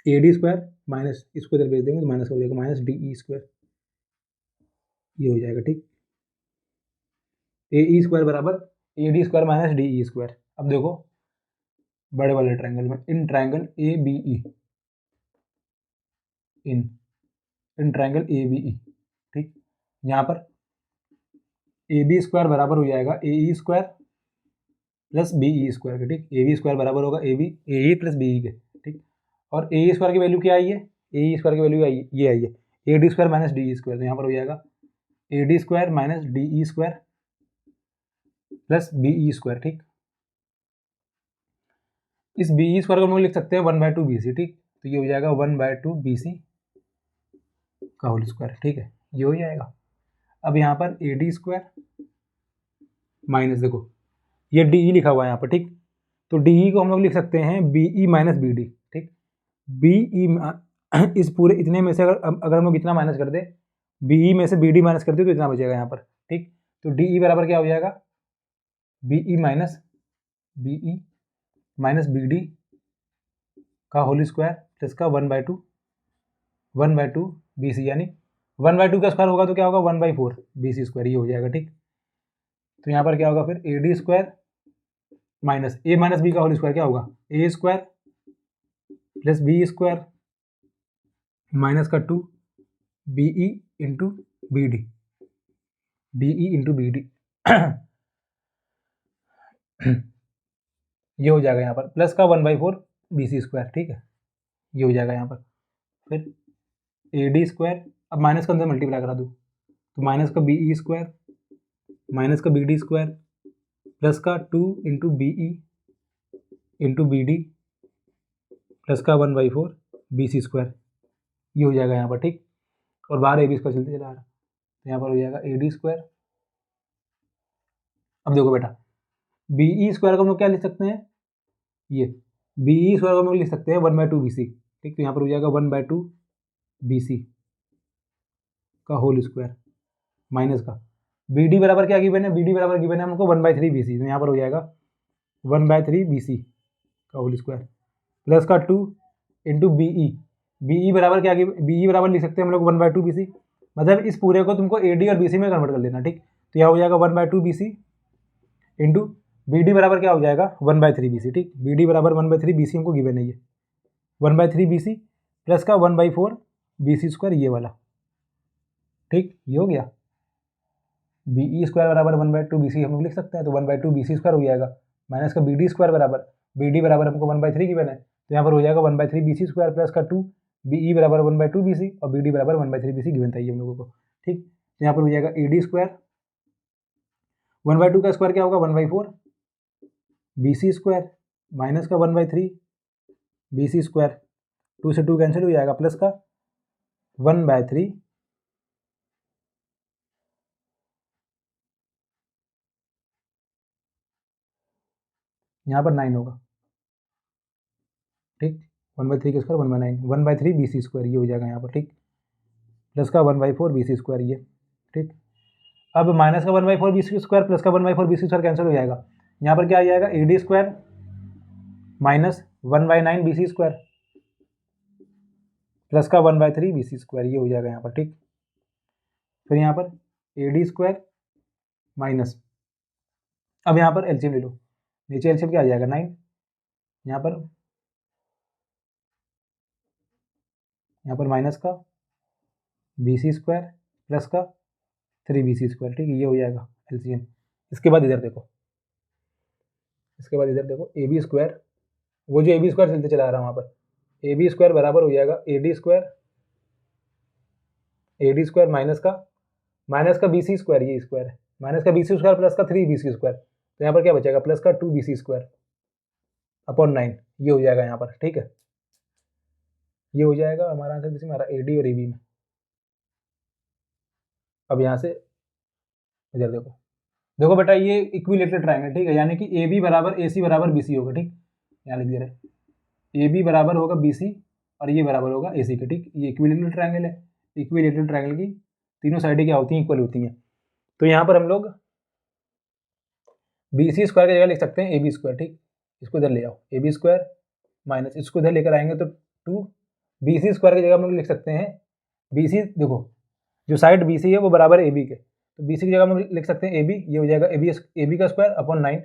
A: ए डी स्क्वायर माइनस, इसको इधर भेज देंगे तो माइनस हो जाएगा, माइनस डी ई स्क्वायर, ये हो जाएगा, ठीक। ए ई स्क्वायर बराबर A D square minus D E square. अब देखो बड़े वाले ट्रायंगल में, in triangle A B E, in triangle A B E, ठीक, यहाँ पर ए बी स्क्वायर बराबर हो जाएगा A E square plus B E square के, ठीक। ए बी स्क्वायर बराबर होगा ए ई प्लस बी ई के, ठीक। और ए ई स्क्वायर की वैल्यू क्या आई है, ए ई स्क्वायर की वैल्यू आई ये आई है A D square minus D E square, तो यहाँ पर हो जाएगा A D square minus D E square plus B E square, ठीक। इस बी ई स्क्वायर को हम लोग लिख सकते हैं 1/2 बी सी, ठीक। तो ये हो जाएगा 1/2 बी सी का होल स्क्वायर, ठीक है, ये हो जाएगा। अब यहाँ पर ए डी स्क्वायर माइनस, देखो ये डी ई लिखा हुआ है यहाँ पर, ठीक। तो डी ई को हम लोग लिख सकते हैं B E minus B D, ठीक। बी ई इस पूरे इतने में से अगर हम लोग इतना माइनस कर दे, बी ई में से बी डी माइनस कर दे तो इतना बचेगा यहाँ पर, ठीक। तो डी ई बराबर क्या हो जाएगा, B E minus B D का होल स्क्वायर प्लस का 1/2 बी सी, यानी 1/2 का स्क्वायर होगा तो क्या होगा 1/4 बी सी स्क्वायर, ये हो जाएगा, ठीक। तो यहाँ पर क्या होगा फिर A D square minus A minus B का होल स्क्वायर क्या होगा A square plus B square minus का 2 B E into B D, D E into B D ये हो जाएगा यहाँ पर, प्लस का 1/4 बी सी स्क्वायर, ठीक है, ये हो जाएगा यहाँ पर। फिर ए डी स्क्वायर, अब माइनस का अंदर मल्टीप्लाई करा दूँ तो माइनस का बी ई स्क्वायर माइनस का बी डी स्क्वायर प्लस का 2 into B E into B D plus का 1/4 बी सी स्क्वायर, ये हो जाएगा यहाँ पर, ठीक। और बाहर ए बी स्क्वायर चलते चला रहा, तो यहाँ पर हो जाएगा ए डी स्क्वायर। अब देखो बेटा बी ई स्क्वायर को हम लोग क्या लिख सकते हैं, ये बी ई स्क्वायर को हम लोग लिख सकते हैं 1/2 बी सी, ठीक। तो यहाँ पर हो जाएगा 1/2 बी सी का होल स्क्वायर माइनस का बी डी बराबर क्या गिवन है, बी डी बराबर गिवन है हमको 1/3 बी सी, तो यहाँ पर हो जाएगा 1/3 बी सी का होल स्क्वायर प्लस का 2 इंटू बी ई बराबर क्या, बी ई बराबर लिख सकते हैं हम लोग 1/2 बी सी, मतलब इस पूरे को तुमको ए डी और बी सी में कन्वर्ट कर लेना, ठीक। तो यहाँ हो जाएगा 1/2 B C into B D बराबर क्या हो जाएगा 1/3 बी सी, ठीक। बी डी बराबर 1/3 बी सी हमको गिवन है, ये 1/3 बी सी प्लस का 1/4 बी सी स्क्वायर, ये वाला, ठीक, ये हो गया। बी ई स्क्वायर बराबर 1/2 बी सी हम लोग लिख सकते हैं, तो 1/2 बी सी स्क्वायर हो जाएगा, माइनस का बी डी स्क्वायर बराबर, बी डी बराबर हमको 1/3 गिवन है, तो यहाँ पर हो जाएगा 1/3 बी सी स्क्वायर प्लस का 2 बी ई बराबर 1/2 बी सी, और बी डी बराबर 1/3 बी सी गिवन था ये हम लोगों को, ठीक। तो यहाँ पर हो जाएगा ए डी स्क्वायर 1/2 का स्क्वायर क्या होगा 1/4 बी सी स्क्वायर माइनस का 1/3 बी सी स्क्वायर, 2 से 2 कैंसिल हो जाएगा, प्लस का 1/3 यहाँ पर 9 होगा, ठीक। 1/3 का स्क्वायर 1/9 1/3 बी सी स्क्वायर, ये हो जाएगा यहाँ पर, ठीक, प्लस का 1/4 बी सी स्क्वायर, ये, ठीक। अब माइनस का 1/4 बी सी स्क्वायर प्लस का 1/4 बी सी स्क्वायर कैंसिल हो जाएगा, यहाँ पर क्या आ जाएगा A D square minus 1/9 B C square plus का 1/3 बी सी स्क्वायर, ये हो जाएगा यहाँ पर, ठीक। फिर यहाँ पर ए डी स्क्वायर माइनस, अब यहाँ पर एलसीएम ले लो, नीचे एलसीएम क्या आ जाएगा 9, यहाँ पर माइनस का बी सी स्क्वायर प्लस का 3 बी सी स्क्वायर, ठीक है, ये हो जाएगा एलसीएम। इसके बाद इधर देखो ए बी स्क्वायर वो जो ए बी स्क्वायर चलते चला रहा है वहाँ पर, ए बी स्क्वायर बराबर हो जाएगा ए डी स्क्वायर माइनस का बी सी स्क्वायर, ये स्क्वायर है, माइनस का बी सी स्क्वायर प्लस का 3bc स्क्वायर, तो यहाँ पर क्या बचेगा प्लस का 2bc स्क्वायर अपॉन 9, ये हो जाएगा यहाँ पर। ठीक है, ये हो जाएगा हमारा आंसर जिसमें हमारा ए डी और ए बी में। अब यहाँ से इधर देखो, देखो बेटा ये इक्विलेटरल ट्रायंगल, ठीक है, यानी कि ए बी बराबर ए सी बराबर बी सी होगा। ठीक, यहाँ लिख दे रहे ए बी बराबर होगा बी सी और ये बराबर होगा ए सी के। ठीक, ये इक्विलेटरल ट्रायंगल है, इक्विलेटरल ट्रायंगल की तीनों साइडें क्या होती हैं, इक्वल होती हैं। तो यहाँ पर हम लोग बी सी स्क्वायर की जगह लिख सकते हैं ए बी स्क्वायर। ठीक, इसको इधर ले आओ, ए बी स्क्वायर माइनस इसको इधर लेकर आएंगे तो 2 बी सी स्क्वायर की जगह हम लोग लिख सकते हैं बी सी, देखो जो साइड बी सी है वो बराबर है ए बी के, तो बी सी की जगह हम लोग लिख सकते हैं ए बी, ये हो जाएगा ए बी का स्क्वायर अपॉन 9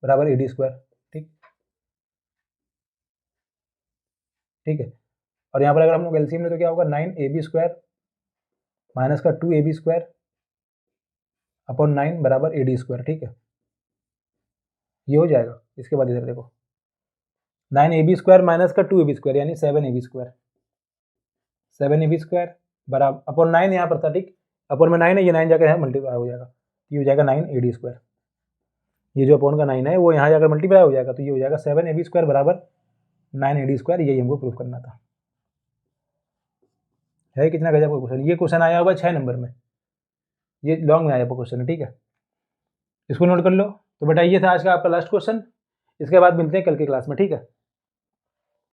A: बराबर ए डी स्क्वायर। ठीक, ठीक है, और यहाँ पर अगर हम लोग एलसीएम ले तो क्या होगा 9 ए बी स्क्वायर माइनस का 2 ए बी स्क्वायर अपॉन 9 बराबर ए डी स्क्वायर। ठीक है, ये हो जाएगा। इसके बाद इधर देखो 9 ए बी स्क्वायर माइनस का 2 ए बी स्क्वायर यानी 7 A B square, 7 A B square बराबर अपॉन 9 यहाँ पर था। ठीक, अपॉन में 9 है, ये 9 जाकर है मल्टीप्लाई हो जाएगा, ये हो जाएगा 9 ए डी स्क्वायर, ये जो अपॉन का 9 है वो यहाँ जाकर मल्टीप्लाई हो जाएगा, तो ये हो जाएगा 7 ए बी स्क्वायर बराबर 9 ए डी स्क्वायर। यही हमको प्रूफ करना था। है कितना गजब का क्वेश्चन, ये क्वेश्चन आया हुआ 6 नंबर में, ये लॉन्ग में आया हुआ क्वेश्चन है। ठीक है, इसको नोट कर लो। तो बेटा ये था आज का आपका लास्ट क्वेश्चन, इसके बाद मिलते हैं कल की क्लास में। ठीक है।